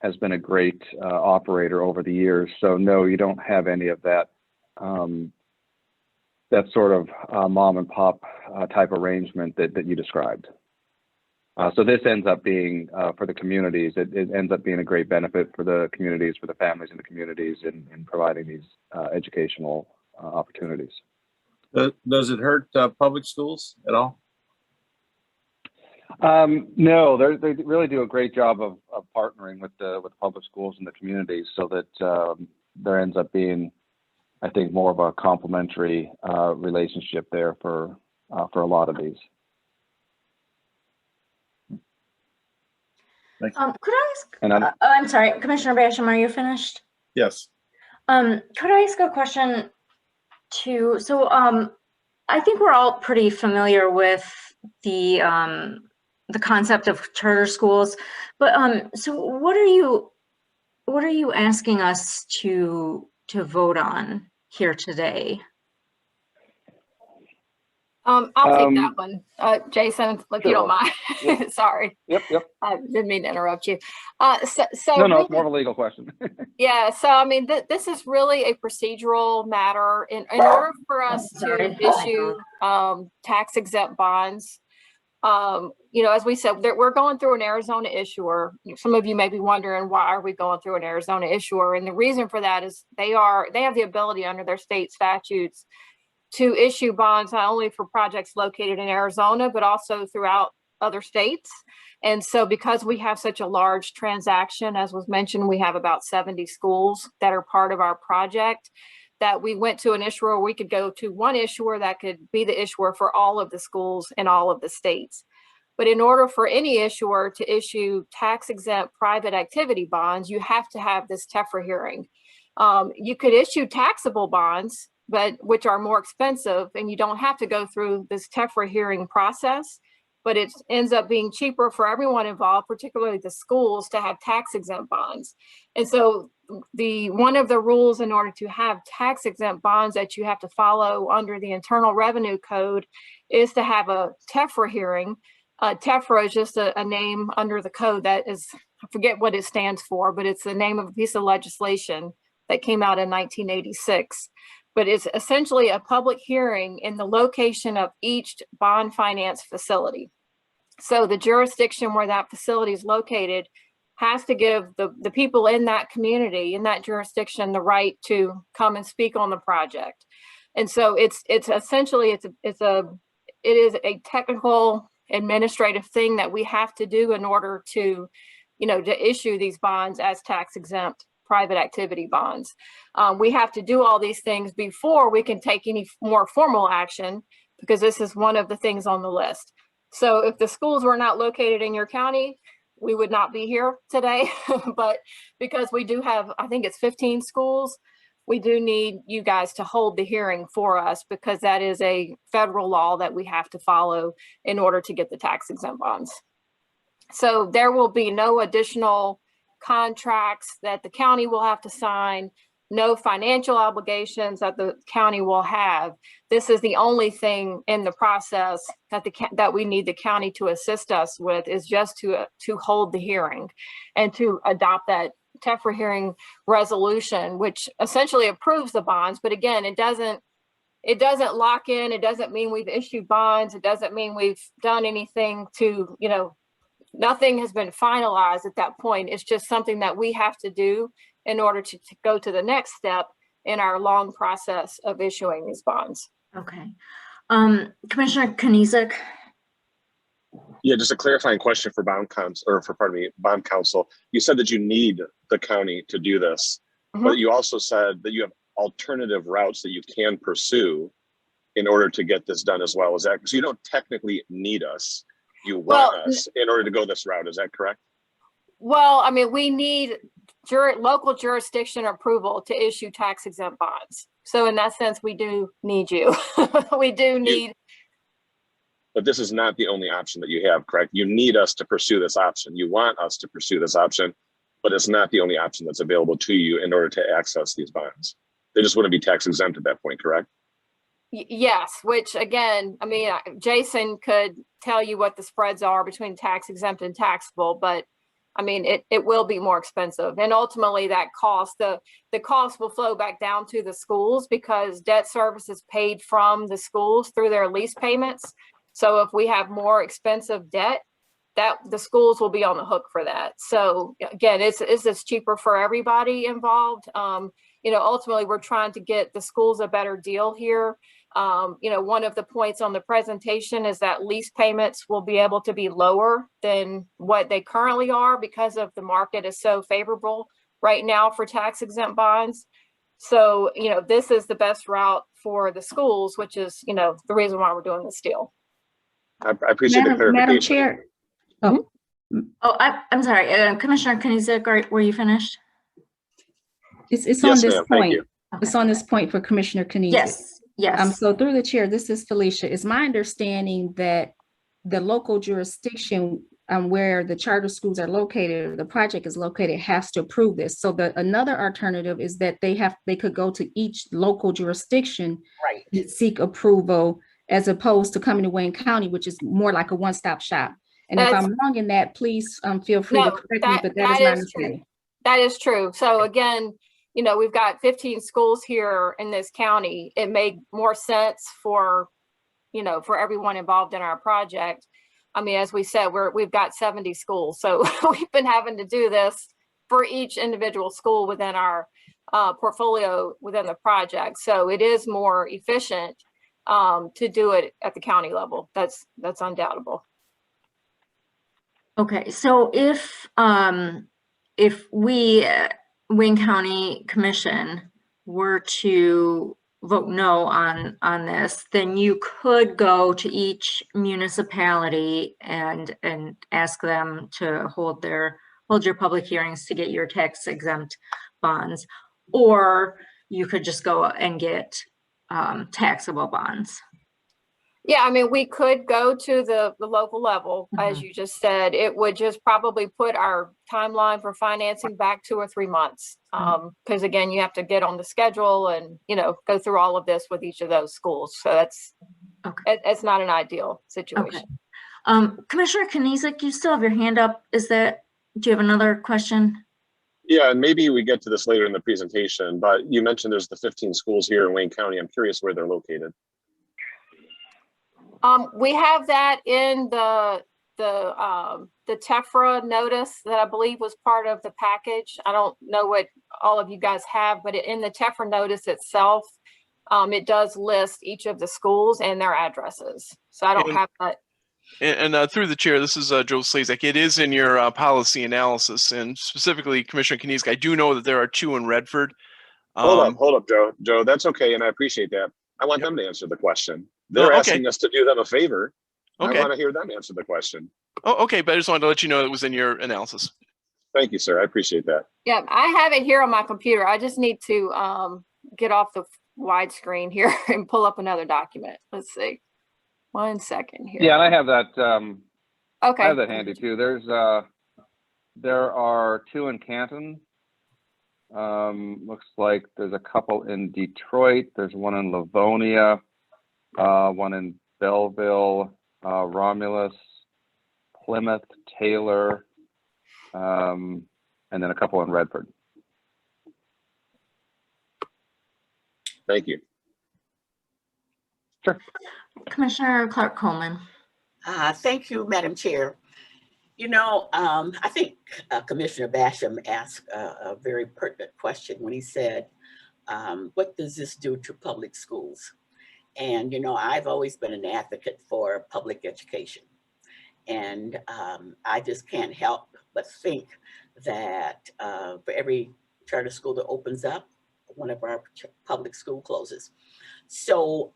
has been a great operator over the years. So no, you don't have any of that that sort of mom and pop type arrangement that you described. So this ends up being, for the communities, it ends up being a great benefit for the communities, for the families in the communities in providing these educational opportunities. Does it hurt public schools at all? No, they really do a great job of partnering with the public schools and the communities, so that there ends up being, I think, more of a complementary relationship there for a lot of these. Could I ask? I'm sorry, Commissioner Basham, are you finished? Yes. Could I ask a question too? So I think we're all pretty familiar with the concept of charter schools, but so what are you asking us to vote on here today? I'll take that one, Jason, if you don't mind. Yep. Sorry. Yep. I didn't mean to interrupt you. So no, really, it's more of a legal question. yeah. So I mean, this is really a procedural matter. In order for us to issue tax exempt bonds, as we said, we're going through an Arizona issuer. Some of you may be wondering, why are we going through an Arizona issuer? And the reason for that is they have the ability under their state statutes to issue bonds not only for projects located in Arizona, but also throughout other states. And so because we have such a large transaction, as was mentioned, we have about 70 schools that are part of our project, that we went to an issuer. We could go to one issuer that could be the issuer for all of the schools in all of the states. But in order for any issuer to issue tax exempt private activity bonds, you have to have this TEFRA hearing. You could issue taxable bonds, which are more expensive, and you don't have to go through this TEFRA hearing process, but it ends up being cheaper for everyone involved, particularly the schools, to have tax exempt bonds. And so one of the rules in order to have tax exempt bonds that you have to follow under the Internal Revenue Code is to have a TEFRA hearing. TEFRA is just a name under the code that is, I forget what it stands for, but it's the name of a piece of legislation that came out in 1986. But it's essentially a public hearing in the location of each bond finance facility. So the jurisdiction where that facility is located has to give the people in that community, in that jurisdiction, the right to come and speak on the project. And so it is a technical administrative thing that we have to do in order to issue these bonds as tax exempt private activity bonds. We have to do all these things before we can take any more formal action, because this is one of the things on the list. So if the schools were not located in your county, we would not be here today. But because we do have, I think it's 15 schools, we do need you guys to hold the hearing for us, because that is a federal law that we have to follow in order to get the tax exempt bonds. So there will be no additional contracts that the county will have to sign. no financial obligations that the county will have. This is the only thing in the process that that we need the county to assist us with, is just to hold the hearing and to adopt that TEFRA hearing resolution, which essentially approves the bonds. But again, it doesn't lock in. It doesn't mean we've issued bonds. It doesn't mean we've done anything to, nothing has been finalized at that point. It's just something that we have to do in order to go to the next step in our long process of issuing these bonds. Okay. Commissioner Kanizik? Yeah, just a clarifying question for bond counsel. You said that you need the county to do this, but you also said that you have alternative routes that you can pursue in order to get this done as well. Is that, so you don't technically need us, you want us in order to go this route, is that correct? Well, I mean, we need local jurisdiction approval to issue tax exempt bonds. So in that sense, we do need you. We do need. But this is not the only option that you have, correct? You need us to pursue this option. You want us to pursue this option, but it's not the only option that's available to you in order to access these bonds. They just wouldn't be tax exempt at that point, correct? Yes, which again, I mean, Jason could tell you what the spreads are between tax exempt and taxable, but I mean, it will be more expensive. And ultimately that cost, the cost will flow back down to the schools because debt service is paid from the schools through their lease payments. So if we have more expensive debt, that the schools will be on the hook for that. So again, is this cheaper for everybody involved? Ultimately we're trying to get the schools a better deal here. One of the points on the presentation is that lease payments will be able to be lower than what they currently are because of the market is so favorable right now for tax exempt bonds. So, this is the best route for the schools, which is, the reason why we're doing this deal. I appreciate the clarification. Madam Chair. I'm sorry, Commissioner Kanizik, were you finished? It's Yes, on this ma'am. Thank point. you. It's on this point for Commissioner Kanizik. Yes. So through the chair, this is Felicia. It's my understanding that the local jurisdiction where the charter schools are located, or the project is located, has to approve this. So another alternative is that they could go to each local jurisdiction and seek approval, as opposed to coming to Wayne County, which is more like a one-stop shop. And if I'm wrong in that, please feel free to correct me, but that is my understanding. That is true. So again, we've got 15 schools here in this county. It made more sense for everyone involved in our project. I mean, as we said, we've got 70 schools. So we've been having to do this for each individual school within our portfolio within the project. So it is more efficient to do it at the county level. That's undoubtable. Okay, so if we, Wayne County Commission, were to vote no on this, then you could go to each municipality and ask them to hold your public hearings to get your tax exempt bonds, or you could just go and get taxable bonds. Yeah, I mean, we could go to the local level, as you just said. It would just probably put our timeline for financing back 2 or 3 months. Because again, you have to get on the schedule and, go through all of this with each of those schools. So it's not an ideal situation. Okay. Commissioner Kanizik, you still have your hand up. Do you have another question? Yeah, and maybe we get to this later in the presentation, but you mentioned there's the 15 schools here in Wayne County. I'm curious where they're located. We have that in the TEFRA notice that I believe was part of the package. I don't know what all of you guys have, but in the TEFRA notice itself, it does list each of the schools and their addresses. So I don't have that. And through the chair, this is Joe Slazak. It is in your policy analysis, and specifically, Commissioner Kanizik, I do know that there are 2 in Redford. Hold up, Joe. Joe, that's okay, and I appreciate that. I want them to answer the question. They're asking us to do them a favor. I want to hear them answer the question. Oh, okay, but I just wanted to let you know it was in your analysis. Thank you, sir. I appreciate that. Yeah, I have it here on my computer. I just need to get off the widescreen here and pull up another document. Let's see. 1 second here. Yeah, and I have that. Okay. I have that handy too. There are 2 in Canton, Looks like there's a couple in Detroit. There's one in Livonia, one in Belleville, Romulus, Plymouth, Taylor, and then a couple in Redford. Thank you. Sure. Commissioner Clark Coleman. Thank you, Madam Chair. You know, I think Commissioner Basham asked a very pertinent question when he said, what does this do to public schools? And, you know, I've always been an advocate for public education. And I just can't help but think that for every charter school that opens up, one of our public school closes. So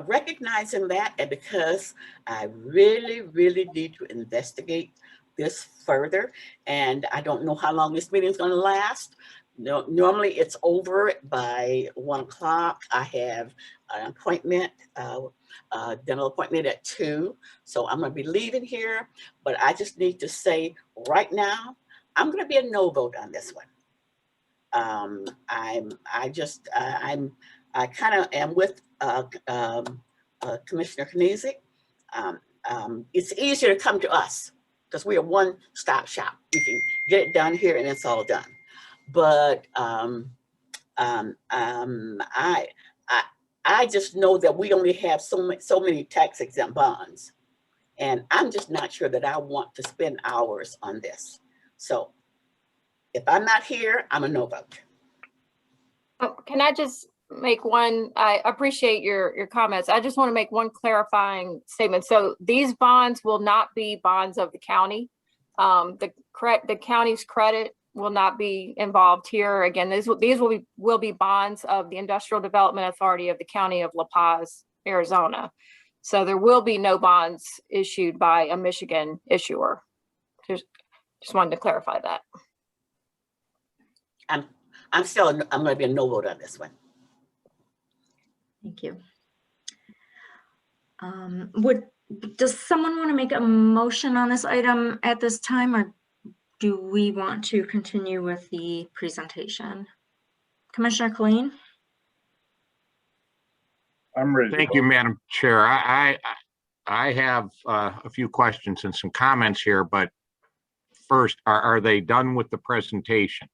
recognizing that, and because I really, really need to investigate this further, and I don't know how long this meeting is going to last. No, normally it's over by 1 o'clock. I have an appointment, dental appointment at 2. So I'm going to be leaving here, but I just need to say right now, I'm going to be a no vote on this one. I kind of am with Commissioner Kniezek. It's easier to come to us because we are one-stop shop. We can get it done here and it's all done. But I just know that we only have so many tax exempt bonds, and I'm just not sure that I want to spend hours on this. So if I'm not here, I'm a no vote. Oh, can I just make one? I appreciate your comments. I just want to make one clarifying statement. So these bonds will not be bonds of the county. The county's credit will not be involved here. Again, these will be bonds of the Industrial Development Authority of the County of La Paz, Arizona. So there will be no bonds issued by a Michigan issuer. Just wanted to clarify that. I'm going to be a no vote on this one. Thank you. Does someone want to make a motion on this item at this time, or do we want to continue with the presentation? Commissioner Colleen? I'm ready. Thank you, Madam Chair. I have a few questions and some comments here, but first, are they done with the presentation?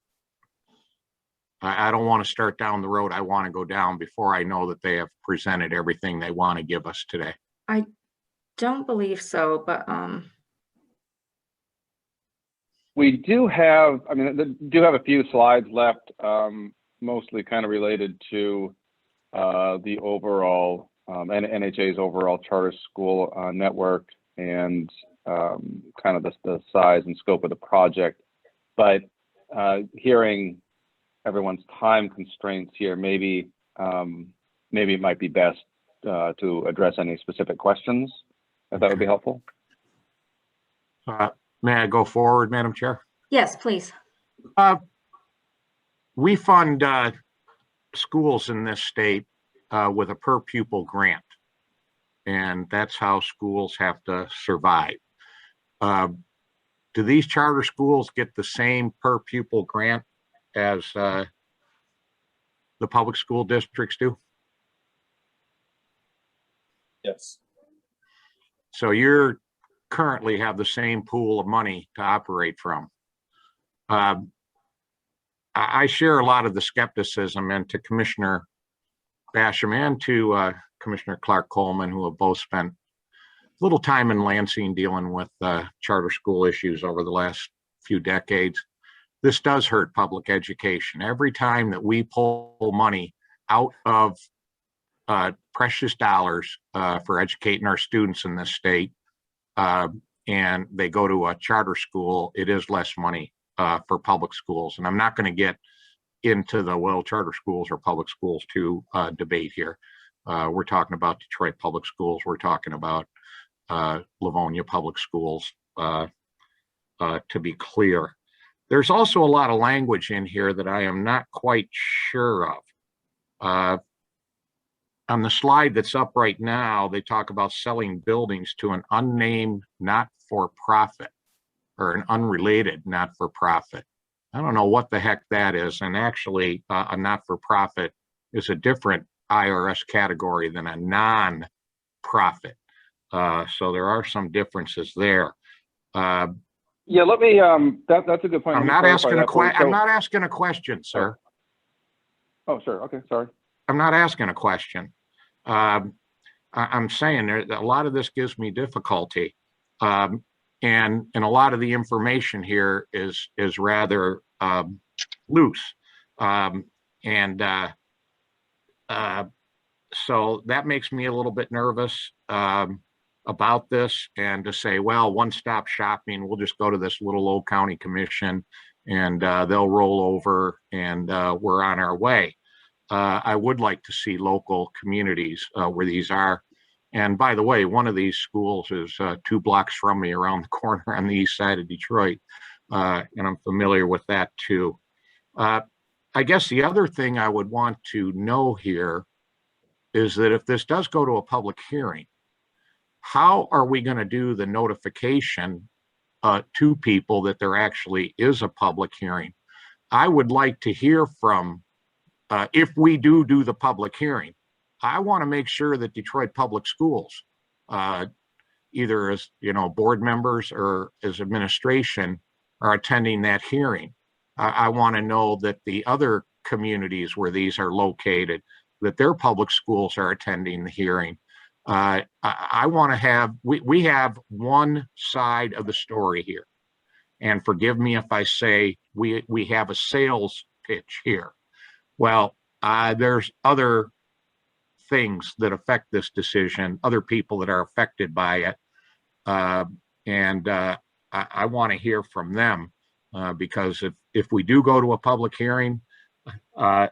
I don't want to start down the road I want to go down before I know that they have presented everything they want to give us today. I don't believe so, but We do have, a few slides left, mostly kind of related to the overall NHA's overall charter school network and kind of the size and scope of the project. But hearing everyone's time constraints here, maybe it might be best to address any specific questions, if that would be helpful. May I go forward, Madam Chair? yes, please. We fund schools in this state with a per pupil grant, and that's how schools have to survive. Do these charter schools get the same per pupil grant as the public school districts do? Yes. So you're currently have the same pool of money to operate from. I share a lot of the skepticism, and to Commissioner Basham and to Commissioner Clark Coleman, who have both spent a little time in Lansing dealing with charter school issues over the last few decades. This does hurt public education. Every time that we pull money out of precious dollars for educating our students in this state, and they go to a charter school, it is less money for public schools. And I'm not going to get into the charter schools or public schools to debate here. We're talking about Detroit public schools. We're talking about Livonia public schools, to be clear. There's also a lot of language in here that I am not quite sure of. On the slide that's up right now, they talk about selling buildings to an unnamed not-for-profit or an unrelated not-for-profit. I don't know what the heck that is. And actually, a not-for-profit is a different IRS category than a non-profit. So there are some differences there. Yeah, let me, that's a good point. I'm not asking a question, sir. Oh, sure. Okay, sorry. I'm not asking a question. I'm saying that a lot of this gives me difficulty. And a lot of the information here is rather loose. So that makes me a little bit nervous about this, and to say, well, one-stop shopping, we'll just go to this little old county commission and they'll roll over and we're on our way. I would like to see local communities where these are. And by the way, one of these schools is 2 blocks from me around the corner on the east side of Detroit. And I'm familiar with that too. I guess the other thing I would want to know here is that if this does go to a public hearing, how are we going to do the notification to people that there actually is a public hearing? I would like to hear from, if we do the public hearing, I want to make sure that Detroit Public Schools, either as board members or as administration, are attending that hearing. I want to know that the other communities where these are located, that their public schools are attending the hearing. I want to have, we have one side of the story here. And forgive me if I say we have a sales pitch here. Well, there's other things that affect this decision, other people that are affected by it. And I want to hear from them because if we do go to a public hearing at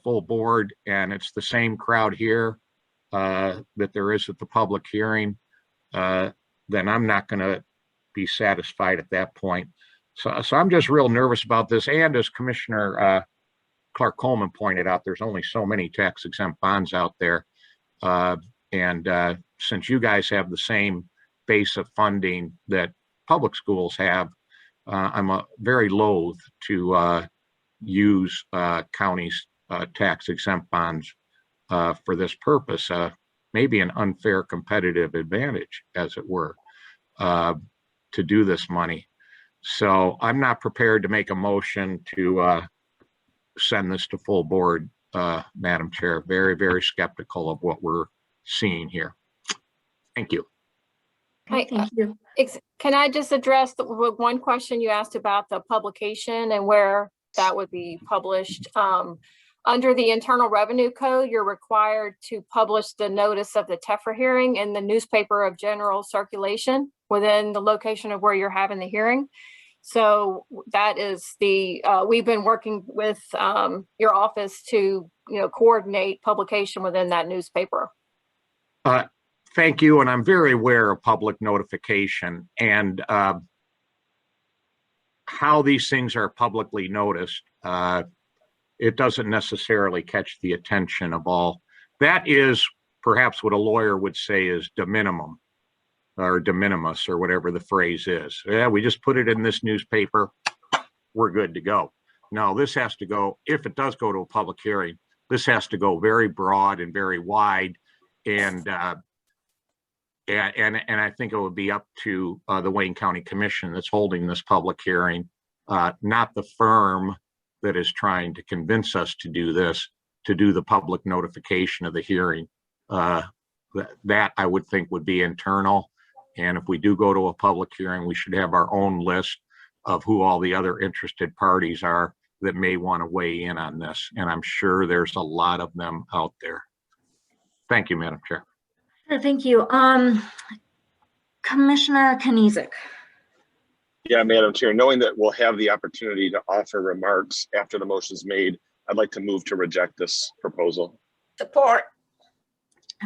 full board and it's the same crowd here that there is at the public hearing, then I'm not going to be satisfied at that point. So I'm just real nervous about this. And as Commissioner Clark Coleman pointed out, there's only so many tax exempt bonds out there. And since you guys have the same base of funding that public schools have, I'm very loath to use counties' tax exempt bonds for this purpose. Maybe an unfair competitive advantage, as it were, to do this money. So I'm not prepared to make a motion to send this to full board, Madam Chair. Very, very skeptical of what we're seeing here. Thank you. Thank you. Can I just address the one question you asked about the publication and where that would be published? Under the Internal Revenue Code, you're required to publish the notice of the TEFRA hearing in the newspaper of general circulation within the location of where you're having the hearing. So that is we've been working with your office to coordinate publication within that newspaper. Thank you, and I'm very aware of public notification and how these things are publicly noticed. It doesn't necessarily catch the attention of all. That is perhaps what a lawyer would say is de minimis or whatever the phrase is. Yeah, we just put it in this newspaper, we're good to go. No, this has to go, if it does go to a public hearing, this has to go very broad and very wide. And I think it would be up to the Wayne County Commission that's holding this public hearing, not the firm that is trying to convince us to do this, to do the public notification of the hearing. That I would think would be internal. And if we do go to a public hearing, we should have our own list of who all the other interested parties are that may want to weigh in on this. And I'm sure there's a lot of them out there. Thank you, Madam Chair. Thank you. Commissioner Kniezek. Yeah, Madam Chair, knowing that we'll have the opportunity to offer remarks after the motion's made, I'd like to move to reject this proposal. Support.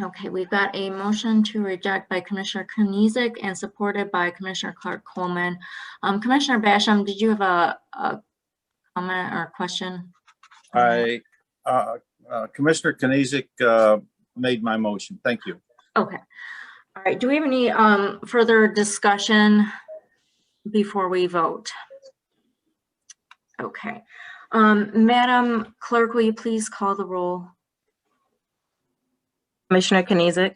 Okay, we've got a motion to reject by Commissioner Kniezek and supported by Commissioner Clark Coleman. Commissioner Basham, did you have a comment or a question? Commissioner Kniezek made my motion. Thank you. Okay. All right. Do we have any further discussion before we vote? Okay. Madam Clerk, will you please call the roll? Commissioner Kenizik,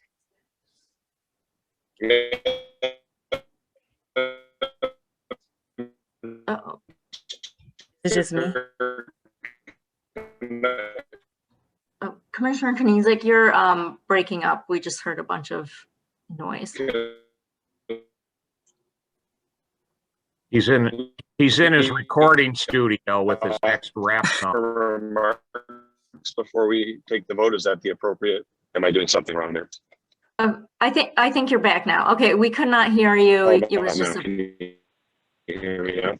Uh-oh. it's just me. Oh, Commissioner Kenizik, you're breaking up. We just heard a bunch of noise. He's in his recording studio with his next rap song. Remarks before we take the vote, is that the appropriate? Am I doing something wrong there? I think you're back now. Okay, we could not hear you. How It about was just now? Can you hear me now?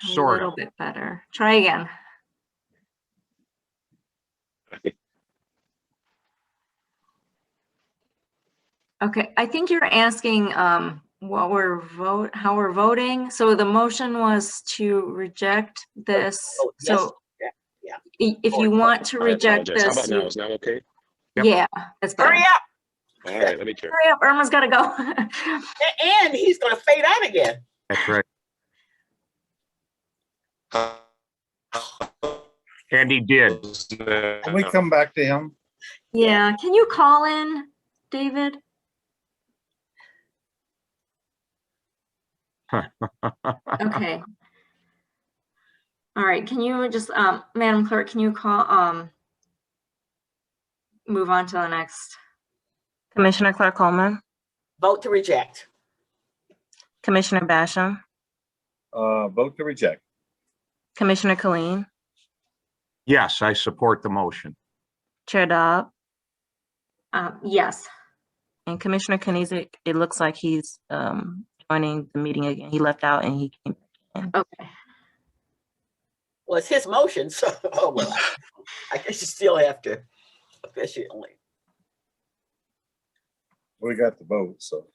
a Sort little of. bit better. Try again. Okay, I think you're asking how we're voting. So the motion was to reject this. Oh, yes. So Yeah. if you want to I reject apologize. How this, about now? Is now okay? Yep. yeah, that's better. Hurry up. All right, let me check. Hurry up, Irma's gotta go. And he's going to fade out again. That's right. And he did. Can we come back to him? Yeah, can you call in, David? Okay. All right, can you just, Madam Clerk, can you call, move on to the next? Commissioner Clark Coleman, Vote to reject. Commissioner Basham, Vote to reject. Commissioner Killeen, Yes, I support the motion. Chair Dobb, Yes. and Commissioner Kenizik, it looks like he's joining the meeting again. He left out and he came back in. Okay. Well, it's his motion, so oh well. I guess you still have to officially. We got the vote, so.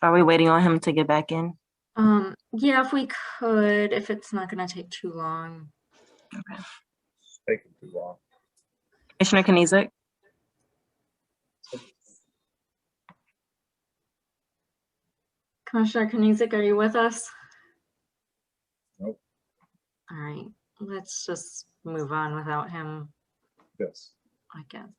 Are we waiting on him to get back in? Yeah, if we could, if it's not gonna take too long. Okay. It's taking too long. Commissioner Kenizik, Commissioner Kenizik, are you with us? Nope. All right, let's just move on without him, Yes. I guess.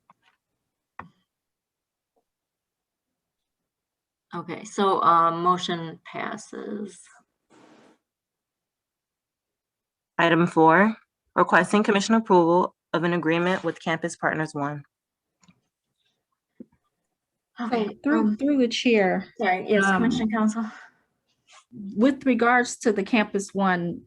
Okay, so motion passes. item 4, requesting commission approval of an agreement with Campus Partners 1. Okay, So through the chair, sorry, yes, Commissioner Counsel. with regards to the Campus One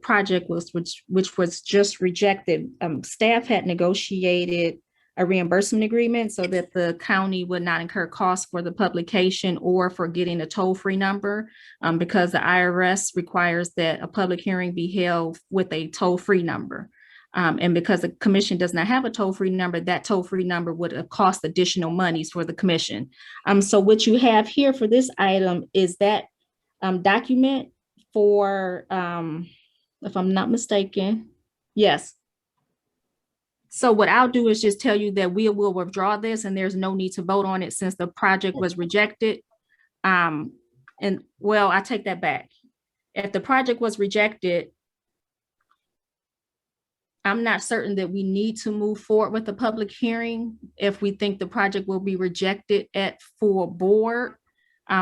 project which was just rejected, staff had negotiated a reimbursement agreement so that the county would not incur costs for the publication or for getting a toll-free number, because the IRS requires that a public hearing be held with a toll-free number. And because the commission does not have a toll-free number, that toll-free number would have cost additional monies for the commission. So what you have here for this item is that document for, if I'm not mistaken, yes. So what I'll do is just tell you that we will withdraw this and there's no need to vote on it since the project was rejected. And well, I take that back. If the project was rejected, I'm not certain that we need to move forward with the public hearing if we think the project will be rejected at full board.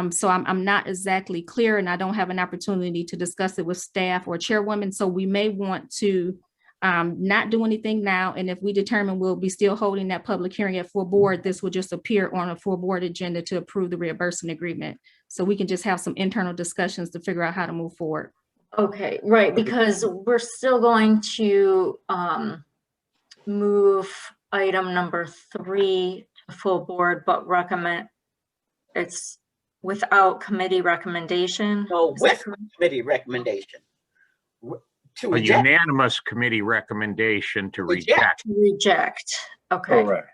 So I'm not exactly clear and I don't have an opportunity to discuss it with staff or chairwoman. So we may want to not do anything now. And if we determine we'll be still holding that public hearing at full board, this will just appear on a full board agenda to approve the reimbursement agreement. So we can just have some internal discussions to figure out how to move forward. Okay, right, because we're still going to move item number 3 to full board, but recommend it's without committee recommendation. No, with committee recommendation. To A reject. unanimous committee recommendation to reject. Reject, okay. Correct.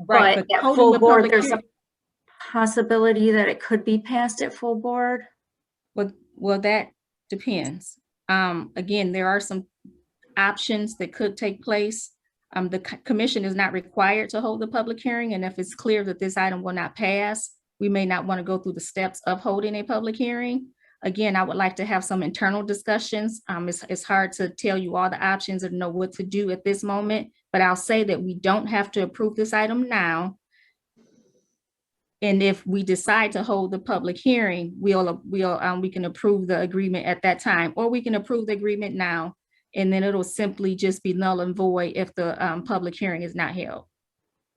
Right, But but at holding full the board, public there's a hearing- possibility that it could be passed at full board. Well, that depends. Again, there are some options that could take place. The commission is not required to hold the public hearing, and if it's clear that this item will not pass, we may not want to go through the steps of holding a public hearing. Again, I would like to have some internal discussions. It's hard to tell you all the options and know what to do at this moment, but I'll say that we don't have to approve this item now. And if we decide to hold the public hearing, we can approve the agreement at that time, or we can approve the agreement now, and then it'll simply just be null and void if the public hearing is not held.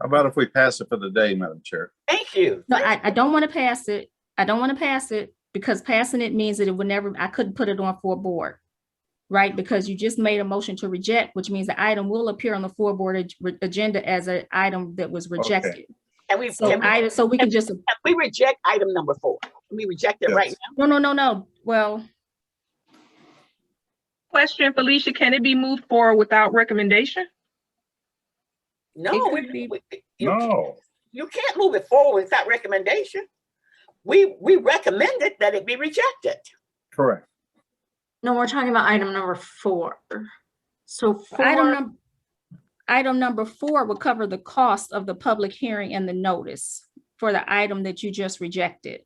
How about if we pass it for the day, Madam Chair? Thank you. No, I don't want to pass it. I don't want to pass it because passing it means that it would never, I couldn't put it on full board, right? Because you just made a motion to reject, which means the item will appear on the full board agenda as an item that was rejected. Okay. And we, So we can just. we reject item number 4. Can we reject it right now? No. Well. Question, Felicia, can it be moved forward without recommendation? No, No. you can't move it forward without recommendation. We recommended that it be rejected. Correct. No, we're talking about item number 4. So Item number 4 will cover the cost of the public hearing and the notice for the item that you just rejected.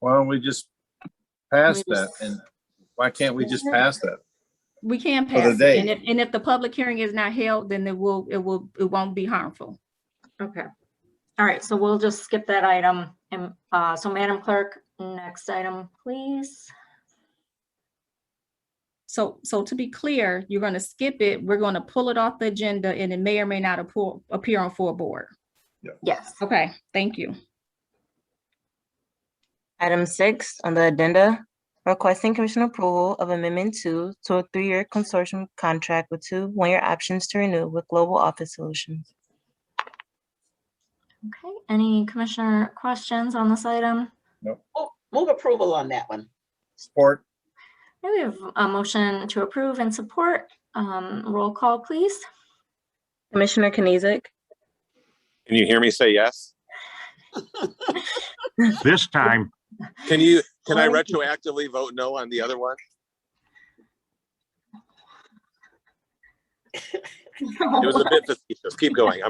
Why don't we just pass that? And why can't we just pass that? We can For the pass it, day. and if the public hearing is not held, then it won't be harmful. Okay. All right, so we'll just skip that item. And so Madam Clerk, next item, please. So to be clear, you're going to skip it. We're going to pull it off the agenda, and it may or may not appear on full board. Yeah. Yes. Okay, thank you. Item 6 on the agenda, requesting commission approval of amendment 2 to a 3-year consortium contract with 2 one-year options to renew with Global Office Solutions. Okay, any commissioner questions on this item? No. Move approval on that one. Support. Okay, we have a motion to approve and support. Roll call, please. Commissioner Knezek, Can you hear me say yes? This time, Can I retroactively vote no on the other one? It was a bit facetious. Keep going.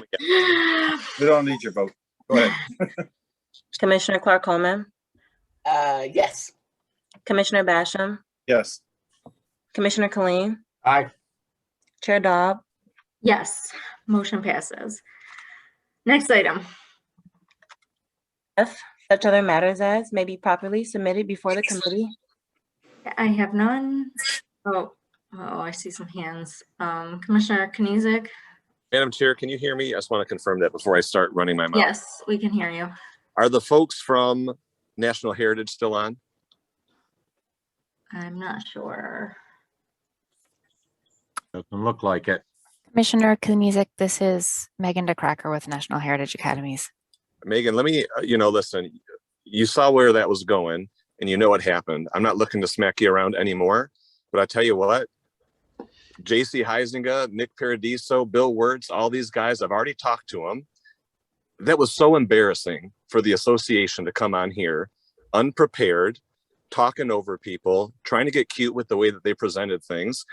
We don't need your vote. Go ahead. Commissioner Clark Coleman, Yes. Commissioner Basham, Yes. Commissioner Killeen, aye. Chair Dobb, Yes, motion passes. Next item. F, such other matters as may be properly submitted before the committee. I have none. Oh, I see some hands. Commissioner Knezek? Madam Chair, can you hear me? I just want to confirm that before I start running my mouth. Yes, we can hear you. Are the folks from National Heritage still on? I'm not sure. Doesn't look like it. Commissioner Knezek, this is Megan DeCracker with National Heritage Academies. Megan, let me, listen, you saw where that was going and you know what happened. I'm not looking to smack you around anymore, but I tell you what, JC Heisinger, Nick Paradiso, Bill Wirtz, all these guys, I've already talked to them. That was so embarrassing for the association to come on here unprepared, talking over people, trying to get cute with the way that they presented things.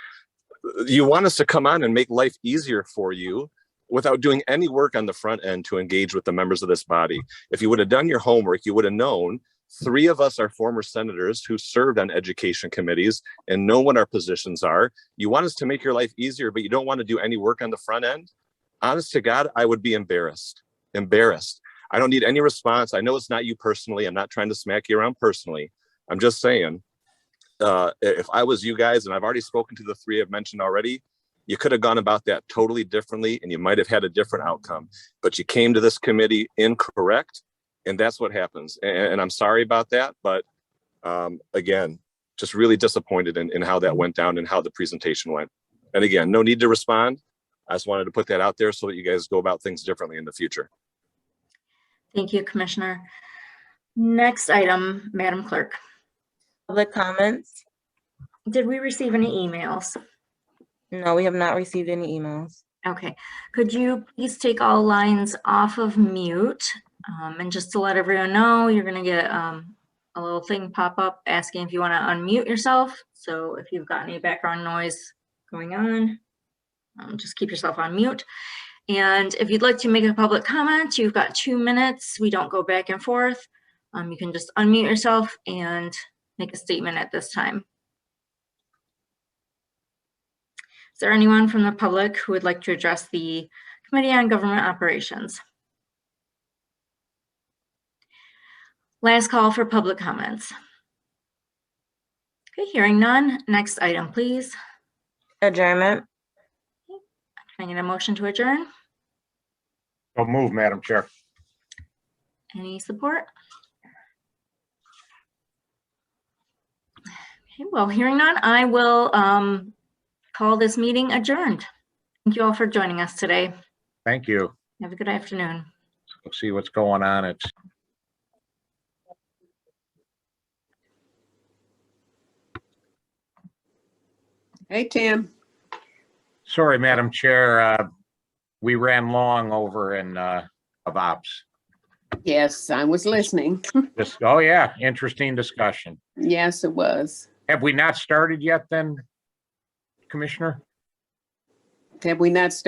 You want us to come on and make life easier for you without doing any work on the front end to engage with the members of this body. If you would have done your homework, you would have known 3 of us are former senators who served on education committees and know what our positions are. You want us to make your life easier, but you don't want to do any work on the front end? Honest to God, I would be embarrassed. I don't need any response. I know it's not you personally. I'm not trying to smack you around personally. I'm just saying, if I was you guys, and I've already spoken to the 3 I've mentioned already, you could have gone about that totally differently and you might have had a different outcome, but you came to this committee incorrect, and that's what happens. And I'm sorry about that, but again, just really disappointed in how that went down and how the presentation went. And again, no need to respond. I just wanted to put that out there so that you guys go about things differently in the future. Thank you, Commissioner. Next item, Madam Clerk. Public comments? Did we receive any emails? No, we have not received any emails. Okay, could you please take all lines off of mute? And just to let everyone know, you're going to get a little thing pop up asking if you want to unmute yourself. So if you've got any background noise going on, just keep yourself on mute. And if you'd like to make a public comment, you've got 2 minutes. We don't go back and forth. You can just unmute yourself and make a statement at this time. Is there anyone from the public who would like to address the Committee on Government Operations? Last call for public comments. Okay, hearing none. Next item, please. Adjournment. Can I get a motion to adjourn? So move, Madam Chair. Any support? Okay, well, hearing none, I will call this meeting adjourned. Thank you all for joining us today. Thank you. Have a good afternoon. We'll see what's going on. It's Hey, Tim. sorry, Madam Chair. We ran long over in of ops. Yes, I was listening. Oh yeah, interesting discussion. Yes, it was. Have we not started yet then, Commissioner? Have we not started?